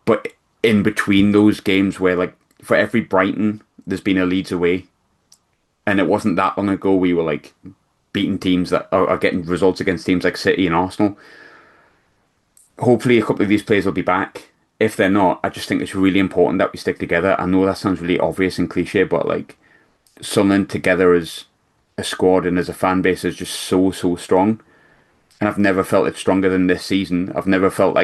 But in between those games where for every Brighton there's been a Leeds away, and it wasn't that long ago we were beating teams that are getting results against teams like City and Arsenal. Hopefully a couple of these players will be back. If they're not, I just think it's really important that we stick together. I know that sounds really obvious and cliche, but Sunderland together as a squad and as a fan base is just so strong. And I've never felt it stronger than this season. I've never felt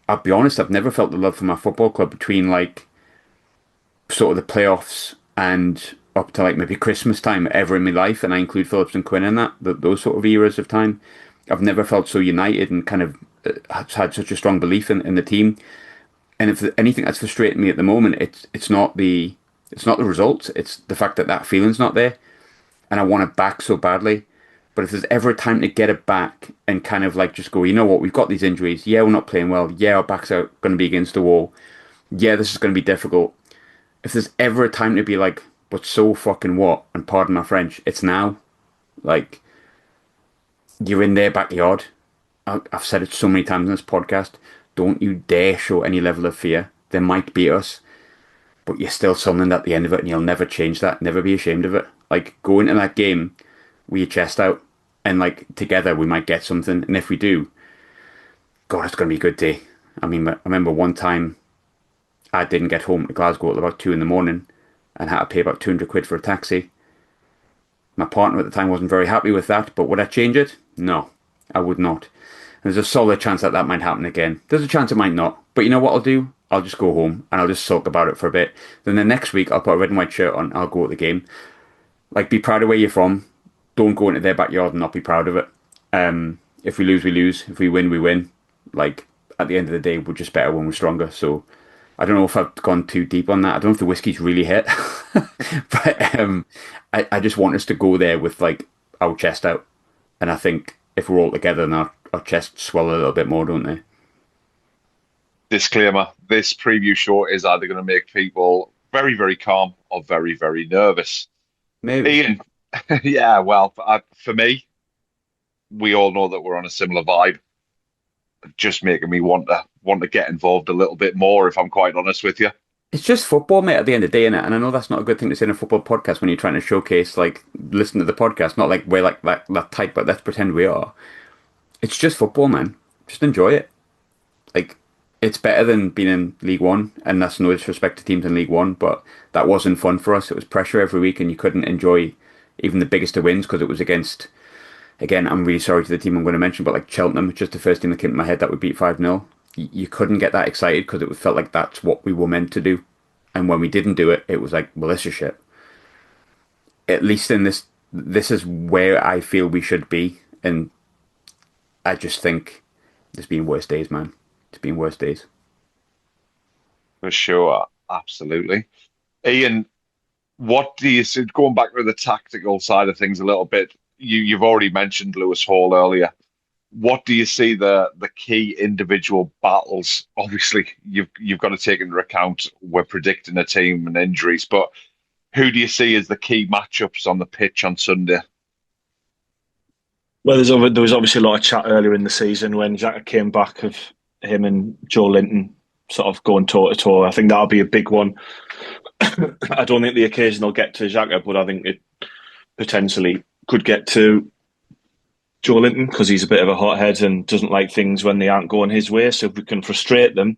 I'll be honest, I've never felt the love for my football club between sort of the playoffs and up to maybe Christmas time ever in my life, and I include Phillips and Quinn in those sort of eras of time. I've never felt so united and kind of had such a strong belief in the team. And if there's anything that's frustrating me at the moment, it's not the results. It's the fact that feeling's not there, and I want it back so badly. But if there's ever a time to get it back and kind of just go, you know what, we've got these injuries. Yeah, we're not playing well. Yeah, our backs are going to be against the wall. Yeah, this is going to be difficult. If there's ever a time to be but so fucking what? And pardon my French, it's now. You're in their backyard. I've said it so many times in this podcast. Don't you dare show any level of fear. They might beat us, but you're still Sunderland at the end of it, and you'll never change that. Never be ashamed of it. Go into that game with your chest out, and together we might get something. And if we do, God, it's going to be a good day. I mean, I remember one time I didn't get home to Glasgow till about 2 in the morning and had to pay about 200 quid for a taxi. My partner at the time wasn't very happy with that, but would I change it? No, I would not. There's a solid chance that that might happen again. There's a chance it might not. But you know what I'll do? I'll just go home and I'll just sulk about it for a bit. Then the next week I'll put a red and white shirt on. I'll go to the game. Like, be proud of where you're from. Don't go into their backyard and not be proud of it. If we lose, we lose. If we win, we win. Like, at the end of the day, we're just better when we're stronger. So I don't know if I've gone too deep on that. I don't know if the whiskey's really hit. But I just want us to go there with like our chest out. And I think if we're all together, then our chests swell a little bit more, don't they? Disclaimer: this preview show is either going to make people very, very calm or very, very nervous. Maybe. Ian, yeah, well, for me, we all know that we're on a similar vibe. Just making me want to get involved a little bit more, if I'm quite honest with you. It's just football, mate, at the end of the day, innit? And I know that's not a good thing to say in a football podcast when you're trying to showcase, like, listen to the podcast, not like we're like that type, but let's pretend we are. It's just football, man. Just enjoy it. Like, it's better than being in League One, and that's no disrespect to teams in League One, but that wasn't fun for us. It was pressure every week, and you couldn't enjoy even the biggest of wins because it was against, again, I'm really sorry to the team I'm going to mention, but like Cheltenham, just the first team that came to my head that we beat 5-0. You couldn't get that excited because it felt like that's what we were meant to do. And when we didn't do it, it was like, well, this is shit. At least in this is where I feel we should be. And I just think there's been worse days, man. It's been worse days. For sure, absolutely. Ian, what do you see, going back to the tactical side of things a little bit? You've already mentioned Lewis Hall earlier. What do you see the key individual battles? Obviously, you've got to take into account we're predicting a team and injuries, but who do you see as the key matchups on the pitch on Sunday? Well, there was obviously a lot of chat earlier in the season when Xhaka came back of him and Joe Linton sort of going toe to toe. I think that'll be a big one. I don't think the occasion will get to Xhaka, but I think it potentially could get to Joe Linton because he's a bit of a hothead and doesn't like things when they aren't going his way. So if we can frustrate them,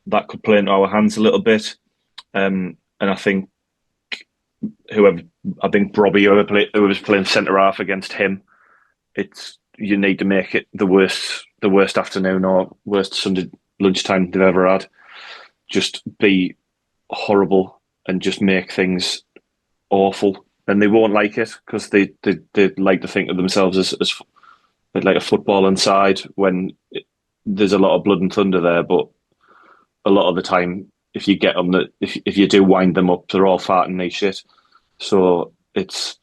that could play into our hands a little bit. And I think Robbie, who was playing centre half against him, you need to make it the worst afternoon or worst Sunday lunchtime they've ever had. Just be horrible and just make things awful, and they won't like it because they like to think of themselves as like a footballing side when there's a lot of blood and thunder there. But a lot of the time, if you get them, if you do wind them up, they're all fat and they shit. So it's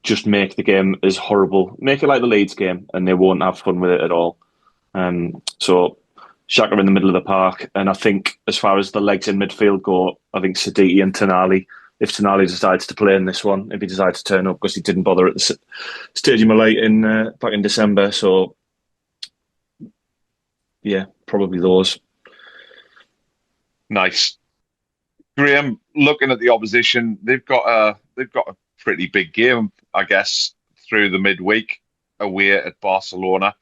just make the game as horrible, make it like the Leeds game, and they won't have fun with it at all. So Xhaka in the middle of the park, and I think as far as the legs in midfield go, I think Sadiki and Tonali. If Tonali decides to play in this one, if he decides to turn up, because he didn't bother at the Stadium of Light back in December, so yeah, probably those. Nice, Graham. Looking at the opposition, they've got a pretty big game, I guess, through the midweek away at Barcelona.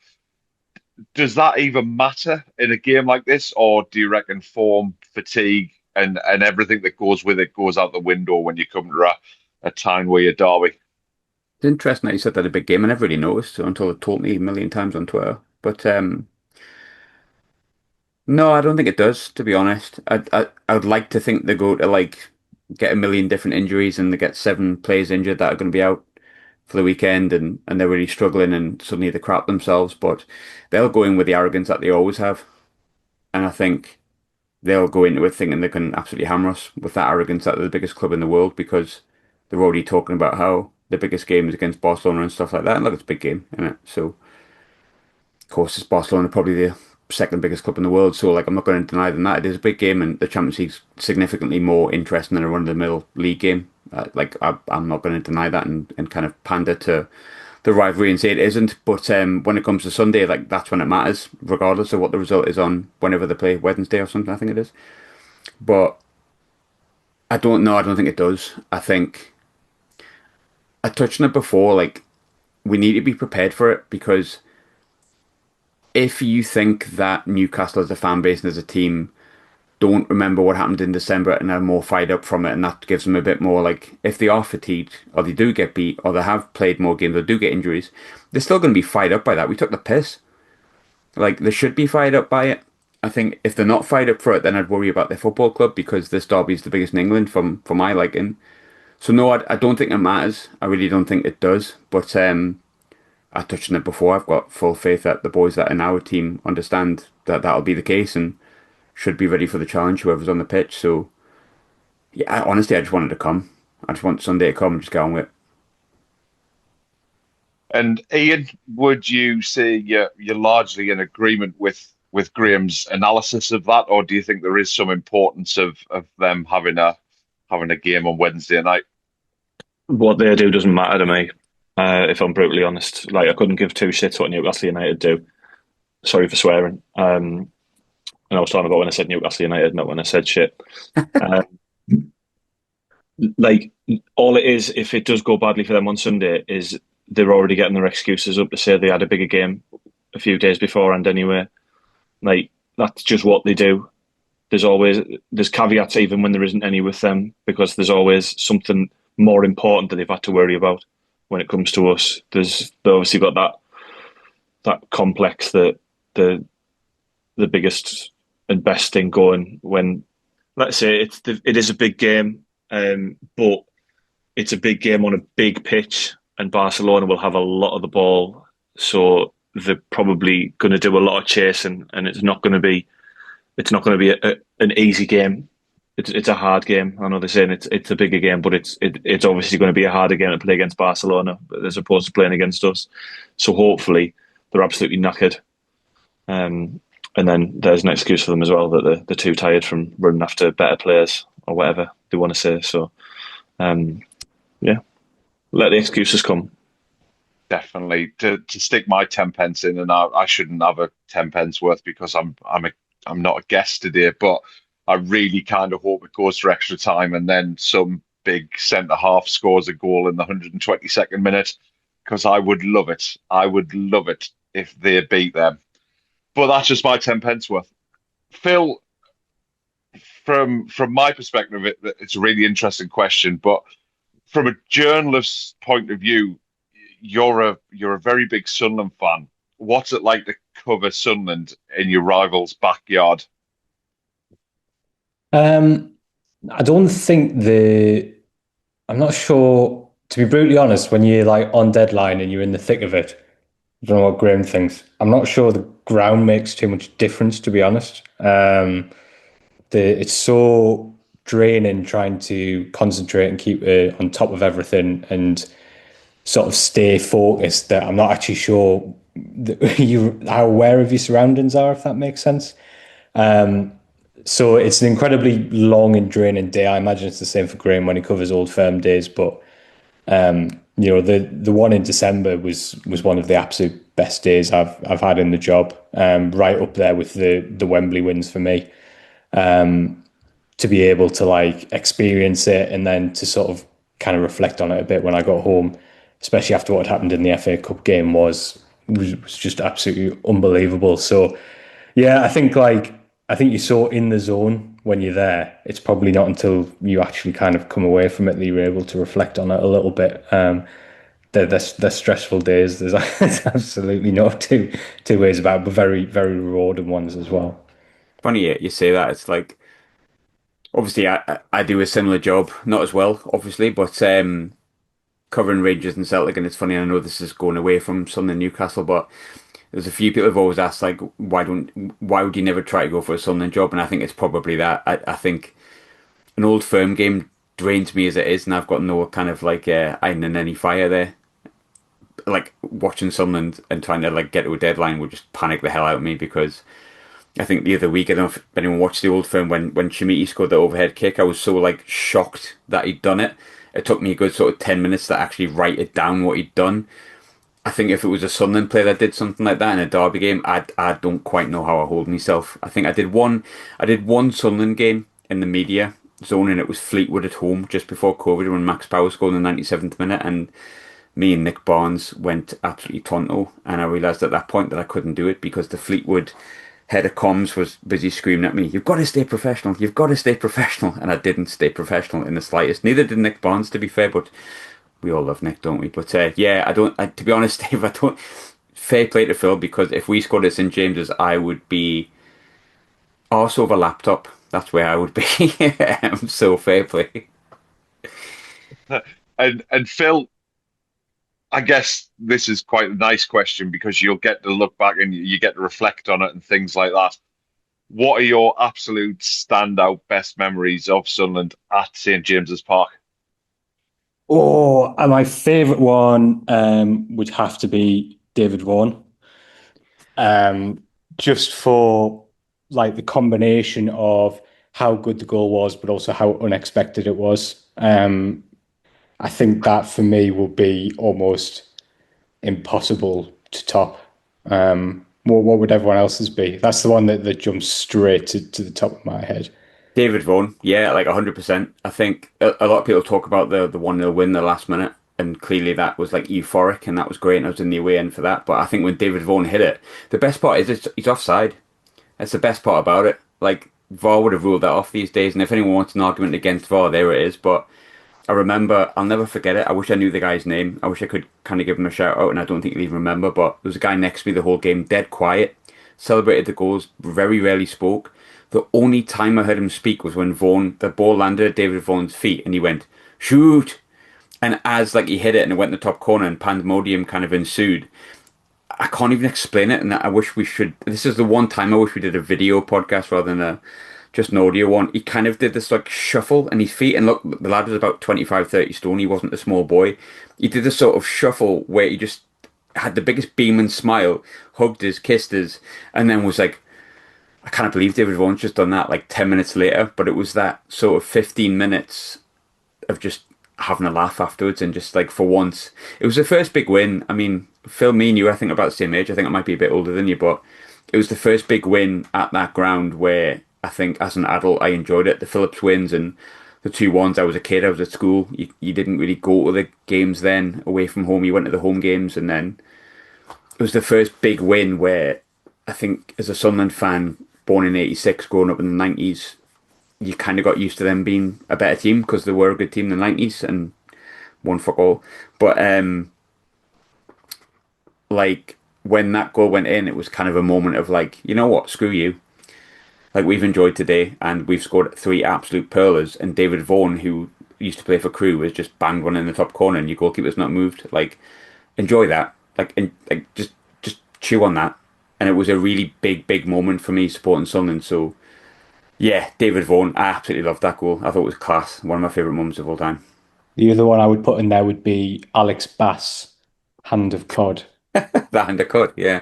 Does that even matter in a game like this, or do you reckon form, fatigue, and everything that goes with it goes out the window when you come to a time where you're Derby? It's interesting that you said that a big game. I never really noticed until it told me a million times on Twitter. But no, I don't think it does, to be honest. I would like to think they go to like get a million different injuries and they get 7 players injured that are going to be out for the weekend and they're really struggling and suddenly they crap themselves. But they'll go in with the arrogance that they always have. And I think they'll go into it thinking they can absolutely hammer us with that arrogance that they're the biggest club in the world because they're already talking about how the biggest game is against Barcelona and stuff like that. And look, it's a big game, isn't it? So, of course, it's Barcelona, probably the second biggest club in the world. So, like, I'm not going to deny them that. It is a big game, and the Champions League's significantly more interesting than a run-of-the-mill league game. I'm not going to deny that and kind of pander to the rivalry and say it isn't. But when it comes to Sunday, like, that's when it matters, regardless of what the result is on whenever they play, Wednesday or something, I think it is. But I don't know. I don't think it does. I think I touched on it before. Like, we need to be prepared for it because if you think that Newcastle as a fan base and as a team don't remember what happened in December and are more fired up from it, and that gives them a bit more like if they are fatigued or they do get beat or they have played more games or do get injuries, they're still going to be fired up by that. We took the piss. Like they should be fired up by it. I think if they're not fired up for it, then I'd worry about their football club because this derby is the biggest in England for my liking. So no, I don't think it matters. I really don't think it does. But I touched on it before. I've got full faith that the boys that are in our team understand that that'll be the case and should be ready for the challenge, whoever's on the pitch. So, yeah, honestly, I just wanted to come. I just want Sunday to come and just get on with it. And Ian, would you say you're largely in agreement with Graham's analysis of that, or do you think there is some importance of them having a game on Wednesday night? What they do doesn't matter to me, if I'm brutally honest. Like, I couldn't give two shits what Newcastle United do. Sorry for swearing. And I was talking about when I said Newcastle United, not when I said shit. Um, like, all it is, if it does go badly for them on Sunday, is they're already getting their excuses up to say they had a bigger game a few days beforehand anyway. Like, that's just what they do. There's caveats even when there isn't any with them, because there's always something more important that they've had to worry about when it comes to us. They obviously got that complex that the biggest and best thing going when, let's say, it is a big game, but it's a big game on a big pitch, and Barcelona will have a lot of the ball, so they're probably going to do a lot of chasing, and it's not going to be an easy game. It's a hard game. I know they're saying it's a bigger game, but it's obviously going to be a harder game to play against Barcelona as opposed to playing against us. So hopefully they're absolutely knackered. And then there's an excuse for them as well that they're too tired from running after better players or whatever they want to say. So, yeah, let the excuses come. Definitely to stick my 10 pence in, and I shouldn't have a 10 pence worth because I'm not a guest today, but I really kind of hope it goes for extra time and then some big centre half scores a goal in the 122nd minute, because I would love it. I would love it if they beat them. But that's just my 10 pence worth. Phil, from my perspective, it's a really interesting question. But from a journalist's point of view, you're a very big Sunderland fan. What's it like to cover Sunderland in your rival's backyard? I don't think I'm not sure, to be brutally honest, when you're like on deadline and you're in the thick of it, I don't know what Graham thinks. I'm not sure the ground makes too much difference, to be honest. It's so draining trying to concentrate and keep on top of everything and sort of stay focused that I'm not actually sure how aware of your surroundings are, if that makes sense. So it's an incredibly long and draining day. I imagine it's the same for Graham when he covers Old Firm days. But the one in December was one of the absolute best days I've had in the job. Right up there with the Wembley wins for me. To be able to like experience it and then to sort of kind of reflect on it a bit when I got home, especially after what happened in the FA Cup game, was just absolutely unbelievable. So yeah, I think you're so in the zone when you're there. It's probably not until you actually kind of come away from it that you're able to reflect on it a little bit. They're stressful days. There's absolutely no two ways about it, but very, very rewarding ones as well. Funny you say that. It's like obviously I do a similar job, not as well, obviously, but covering Rangers and Celtic, and it's funny. I know this is going away from Sunderland Newcastle, but there's a few people who've always asked like, why would you never try to go for a Sunderland job? And I think it's probably that. I think an Old Firm game drains me as it is, and I've got no kind of like iron in any fire there. Like watching Sunderland and trying to like get to a deadline would just panic the hell out of me, because I think the other week, I don't know if anyone watched the Old Firm when Chimiti scored the overhead kick. I was so like shocked that he'd done it. It took me a good sort of 10 minutes to actually write it down what he'd done. I think if it was a Sunderland player that did something like that in a derby game, I don't quite know how I hold myself. I think I did one Sunderland game in the media zone, and it was Fleetwood at home just before COVID when Max Power scored in the 97th minute, and me and Nick Barnes went absolutely tonto, and I realised at that point that I couldn't do it because the Fleetwood head of comms was busy screaming at me, "You've got to stay professional, you've got to stay professional," and I didn't stay professional in the slightest. Neither did Nick Barnes, to be fair, but we all love Nick, don't we? But yeah, to be honest, Dave, I don't. Fair play to Phil, because if we scored at St James's, I would be arse over laptop. That's where I would be. So fair play. And Phil, I guess this is quite a nice question because you'll get to look back and you get to reflect on it and things like that. What are your absolute standout best memories of Sunderland at St James's Park? Oh, and my favourite one would have to be David Vaughan. Just for like the combination of how good the goal was, but also how unexpected it was. I think that for me will be almost impossible to top. What would everyone else's be? That's the one that jumps straight to the top of my head. David Vaughan, yeah, like 100%. I think a lot of people talk about the 1-0 win the last minute, and clearly that was like euphoric and that was great, and I was in the away end for that. But I think when David Vaughan hit it, the best part is he's offside. That's the best part about it. Like, VAR would have ruled that off these days, and if anyone wants an argument against VAR, there it is. But I remember, I'll never forget it. I wish I knew the guy's name. I wish I could kind of give him a shout out, and I don't think he'll even remember. But there was a guy next to me the whole game, dead quiet, celebrated the goals, very rarely spoke. The only time I heard him speak was when the ball landed at David Vaughan's feet, and he went, "Shoot!" And as like he hit it and it went in the top corner, and pandemonium kind of ensued. I can't even explain it, and I wish we should. This is the one time I wish we did a video podcast rather than just an audio one. He kind of did this like shuffle and his feet, and look, the lad was about 25, 30 stone. He wasn't a small boy. He did this sort of shuffle where he just had the biggest beam and smile, hugged us, kissed us, and then was like, I can't believe David Vaughan's just done that like 10 minutes later. But it was that sort of 15 minutes of just having a laugh afterwards, and just like for once, it was the first big win. I mean, Phil, me and you, I think about the same age. I think I might be a bit older than you, but it was the first big win at that ground where I think as an adult I enjoyed it. The Phillips wins and the 2-1s. I was a kid. I was at school. You didn't really go to the games then away from home. You went to the home games, and then it was the first big win where I think as a Sunderland fan born in '86, growing up in the '90s, you kind of got used to them being a better team because they were a good team in the '90s and won fuck all. But like when that goal went in, it was kind of a moment of like, you know what, screw you. Like, we've enjoyed today, and we've scored 3 absolute pearlers. And David Vaughan, who used to play for Crewe, has just banged one in the top corner, and your goalkeeper's not moved. Like, enjoy that. Like just chew on that. And it was a really big moment for me supporting Sunderland. So yeah, David Vaughan, I absolutely loved that goal. I thought it was class. One of my favourite moments of all time. The other one I would put in there would be Alex Bass, Hand of Cod. That undercut, yeah.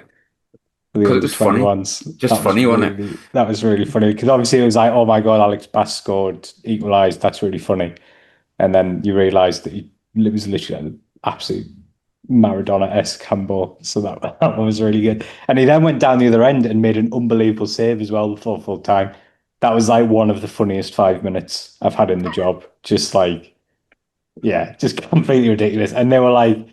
The Because it under was funny. 21s. Just funny, wasn't it? That was really funny because obviously it was like, oh my God, Alex Bass scored, equalised. That's really funny. And then you realise that it was literally an absolute Maradona-esque handball. So that one was really good. And he then went down the other end and made an unbelievable save as well before full time. That was like one of the funniest 5 minutes I've had in the job. Just like, yeah, just completely ridiculous. And they were like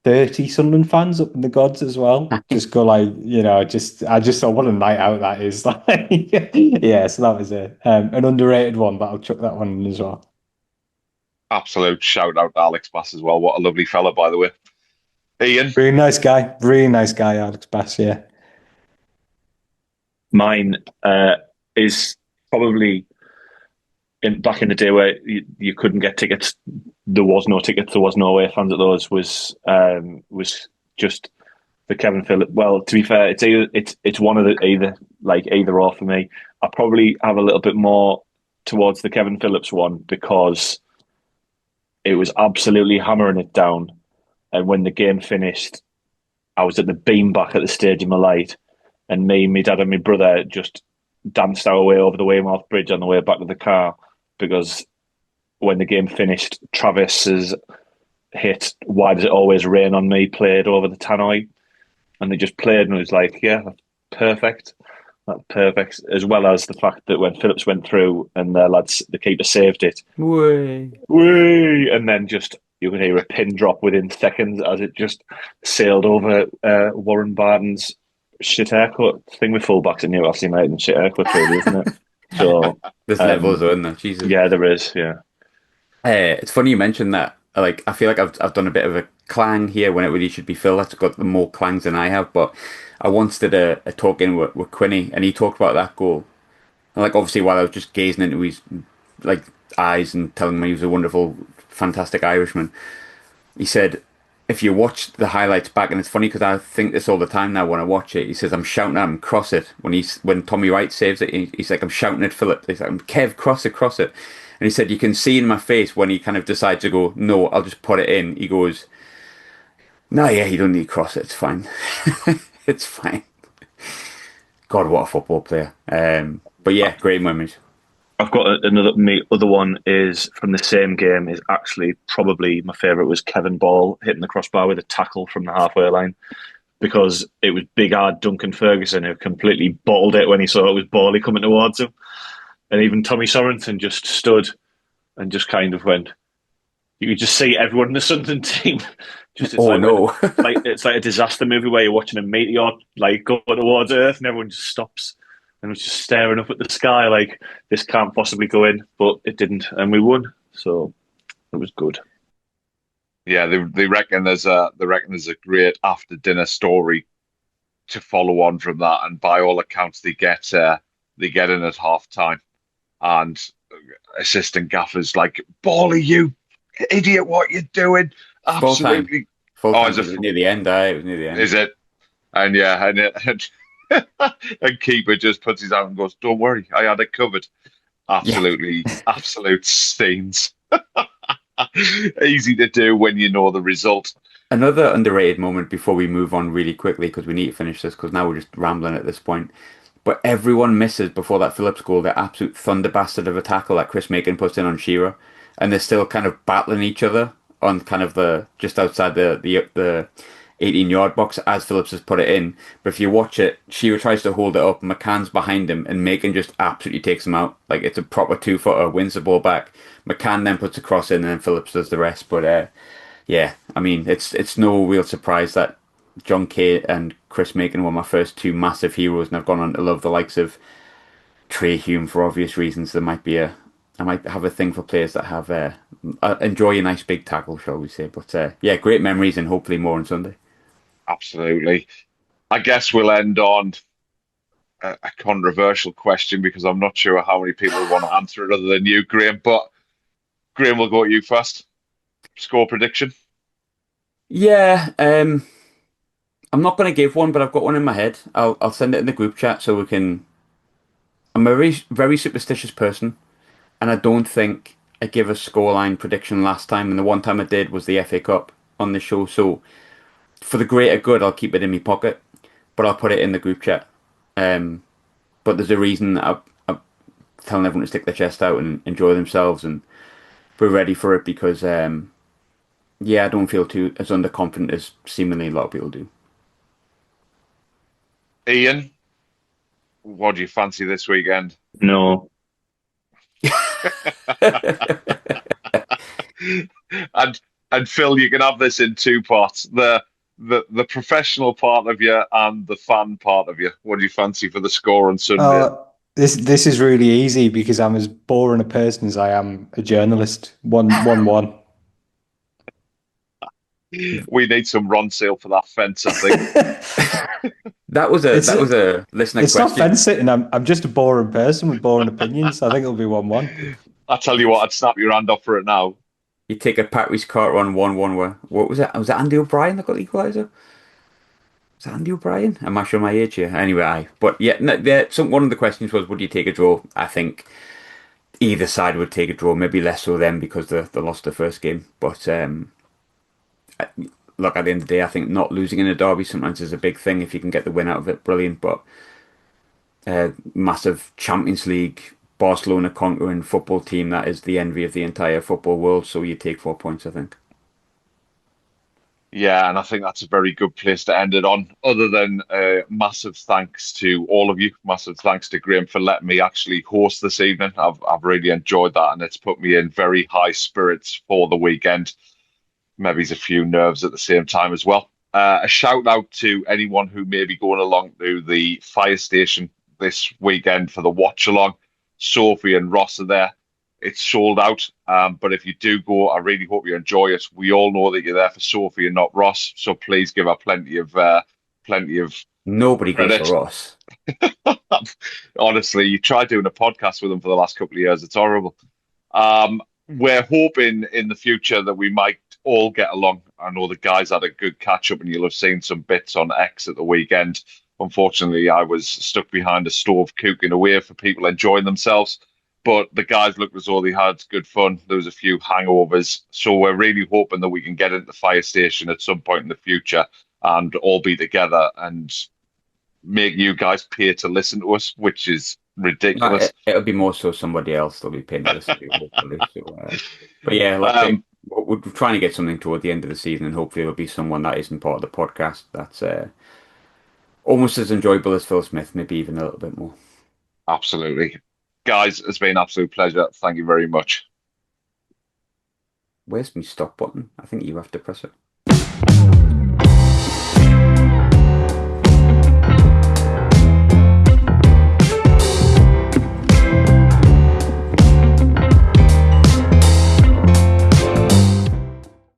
30 Sunderland fans up in the gods as well. Just go like, I just thought what a night out that is. Like, yeah, so that was an underrated one, but I'll chuck that one in as well. Absolute shout out to Alex Bass as well. What a lovely fella, by the way. Ian? Really nice guy, Alex Bass, yeah. Mine is probably back in the day where you couldn't get tickets. There was no tickets. There was no away fans at those. Was just the Kevin Phillips. Well, to be fair, it's one of the either or for me. I probably have a little bit more towards the Kevin Phillips one because it was absolutely hammering it down. And when the game finished, I was at the beam back at the Stadium of Light, and me, my dad, and my brother just danced our way over the Weymouth Bridge on the way back to the car because when the game finished, Travis's hit "Why Does It Always Rain on Me" played over the tannoy, and they just played, and it was like, yeah, that's perfect. That's perfect. As well as the fact that when Phillips went through and the keeper saved it, Way. and then just you could hear a pin drop within seconds as it just sailed over Warren Barton's shit haircut thing with fullbacks at Newcastle United and shit haircut, really, isn't it? So There's levels, though, isn't there? Jesus. yeah, there is. Yeah, It's funny you mentioned that. Like, I feel like I've done a bit of a clang here when it really should be Phil. That's got the more clangs than I have. But I once did a talk in with Quinny, and he talked about that goal. And like, obviously, while I was just gazing into his like eyes and telling him he was a wonderful, fantastic Irishman, he said, if you watch the highlights back, and it's funny because I think this all the time now when I watch it. He says I'm shouting at him, cross it. When Tommy Wright saves it, he's like, I'm shouting at Philip. He's like, Kev, cross it, cross it. And he said you can see in my face when he kind of decides to go, no, I'll just put it in. He goes, no, yeah, you don't need to cross it. It's fine. It's fine. God, what a football player. But yeah, great memories. I've got another. My other one is from the same game. Is actually probably my favourite was Kevin Ball hitting the crossbar with a tackle from the halfway line, because it was big hard Duncan Ferguson who completely bottled it when he saw it was Bally coming towards him. And even Tommy Sorensen just stood and just kind of went. You could just see everyone in the Sunderland team. Just it's like a disaster movie where you're watching a meteor like go towards Earth, and everyone just stops and was just staring up at the sky like this can't possibly go in, but it didn't, and we won. So it was good. Yeah, they reckon there's a great after dinner story to follow on from that, and by all accounts they get in at half time. And assistant gaffers like, Bally, you idiot, what you doing? Absolutely. Full time. It was near the end, it was near the end. Is it? And yeah, and keeper just puts his out and goes, don't worry, I had it covered. Absolutely, absolute scenes. Easy to do when you know the result. Another underrated moment before we move on really quickly, because we need to finish this, because now we're just rambling at this point. But everyone misses before that Phillips goal, the absolute thunder bastard of a tackle that Chris Macon puts in on Shearer, and they're still kind of battling each other on kind of the just outside the 18-yard box as Phillips has put it in. But if you watch it, Shearer tries to hold it up, McCann's behind him, and Macon just absolutely takes him out. Like, it's a proper 2-footer, wins the ball back. McCann then puts a cross in, and then Phillips does the rest. But yeah, I mean, it's no real surprise that John Kay and Chris Macon were my first two massive heroes, and I've gone on to love the likes of Trey Hume for obvious reasons. I might have a thing for players that have enjoy a nice big tackle, shall we say. But yeah, great memories, and hopefully more on Sunday. Absolutely. I guess we'll end on a controversial question, because I'm not sure how many people want to answer it other than you, Graham. But Graham, we'll go at you first. Score prediction? Yeah, I'm not going to give one, but I've got one in my head. I'll send it in the group chat so we can. I'm a very, very superstitious person, and I don't think I gave a scoreline prediction last time, and the one time I did was the FA Cup on the show. So for the greater good, I'll keep it in my pocket, but I'll put it in the group chat. But there's a reason I'm telling everyone to stick their chest out and enjoy themselves, and we're ready for it, because yeah, I don't feel too as underconfident as seemingly a lot of people do. Ian, what do you fancy this weekend? No. and Phil, you can have this in two parts: the professional part of you and the fan part of you. What do you fancy for the score on Sunday? This is really easy, because I'm as boring a person as I am a journalist. 1-1. We need some Ron Sale for that fence, I think. That was a listener question. It's not fence sitting. I'm just a boring person with boring opinions. I think it'll be 1-1. I tell you what, I'd snap your hand off for it now. You take a Patrice Carter on 1-1 where, what was it? Was it Andy O'Brien that got the equaliser? Was that Andy O'Brien? I'm not sure my age here. Anyway, but yeah, one of the questions was, would you take a draw? I think either side would take a draw, maybe less so them because they lost the first game. But look, at the end of the day, I think not losing in a derby sometimes is a big thing. If you can get the win out of it, brilliant. But massive Champions League, Barcelona conquering football team, that is the envy of the entire football world. So you take 4 points, I think. Yeah, and I think that's a very good place to end it on. Other than massive thanks to all of you, massive thanks to Graham for letting me actually host this evening. I've really enjoyed that, and it's put me in very high spirits for the weekend. maybe a few nerves at the same time as well. A shout out to anyone who may be going along to the fire station this weekend for the watch along. Sophie and Ross are there. It's sold out, but if you do go, I really hope you enjoy it. We all know that you're there for Sophie and not Ross, so please give her plenty of Nobody goes credit. for Ross. Honestly, you tried doing a podcast with them for the last couple of years. It's horrible. We're hoping in the future that we might all get along. I know the guys had a good catch up, and you'll have seen some bits on X at the weekend. Unfortunately, I was stuck behind a stove cooking away for people enjoying themselves. But the guys looked as though they had good fun. There was a few hangovers. So we're really hoping that we can get into the fire station at some point in the future and all be together and make you guys pay to listen to us, which is ridiculous. It'll be more so somebody else that'll be paying to listen to, hopefully. So, but yeah, we're trying to get something toward the end of the season, and hopefully it'll be someone that isn't part of the podcast that's almost as enjoyable as Phil Smith, maybe even a little bit more. Absolutely. Guys, it's been an absolute pleasure. Thank you very much. Where's my stop button? I think you have to press it.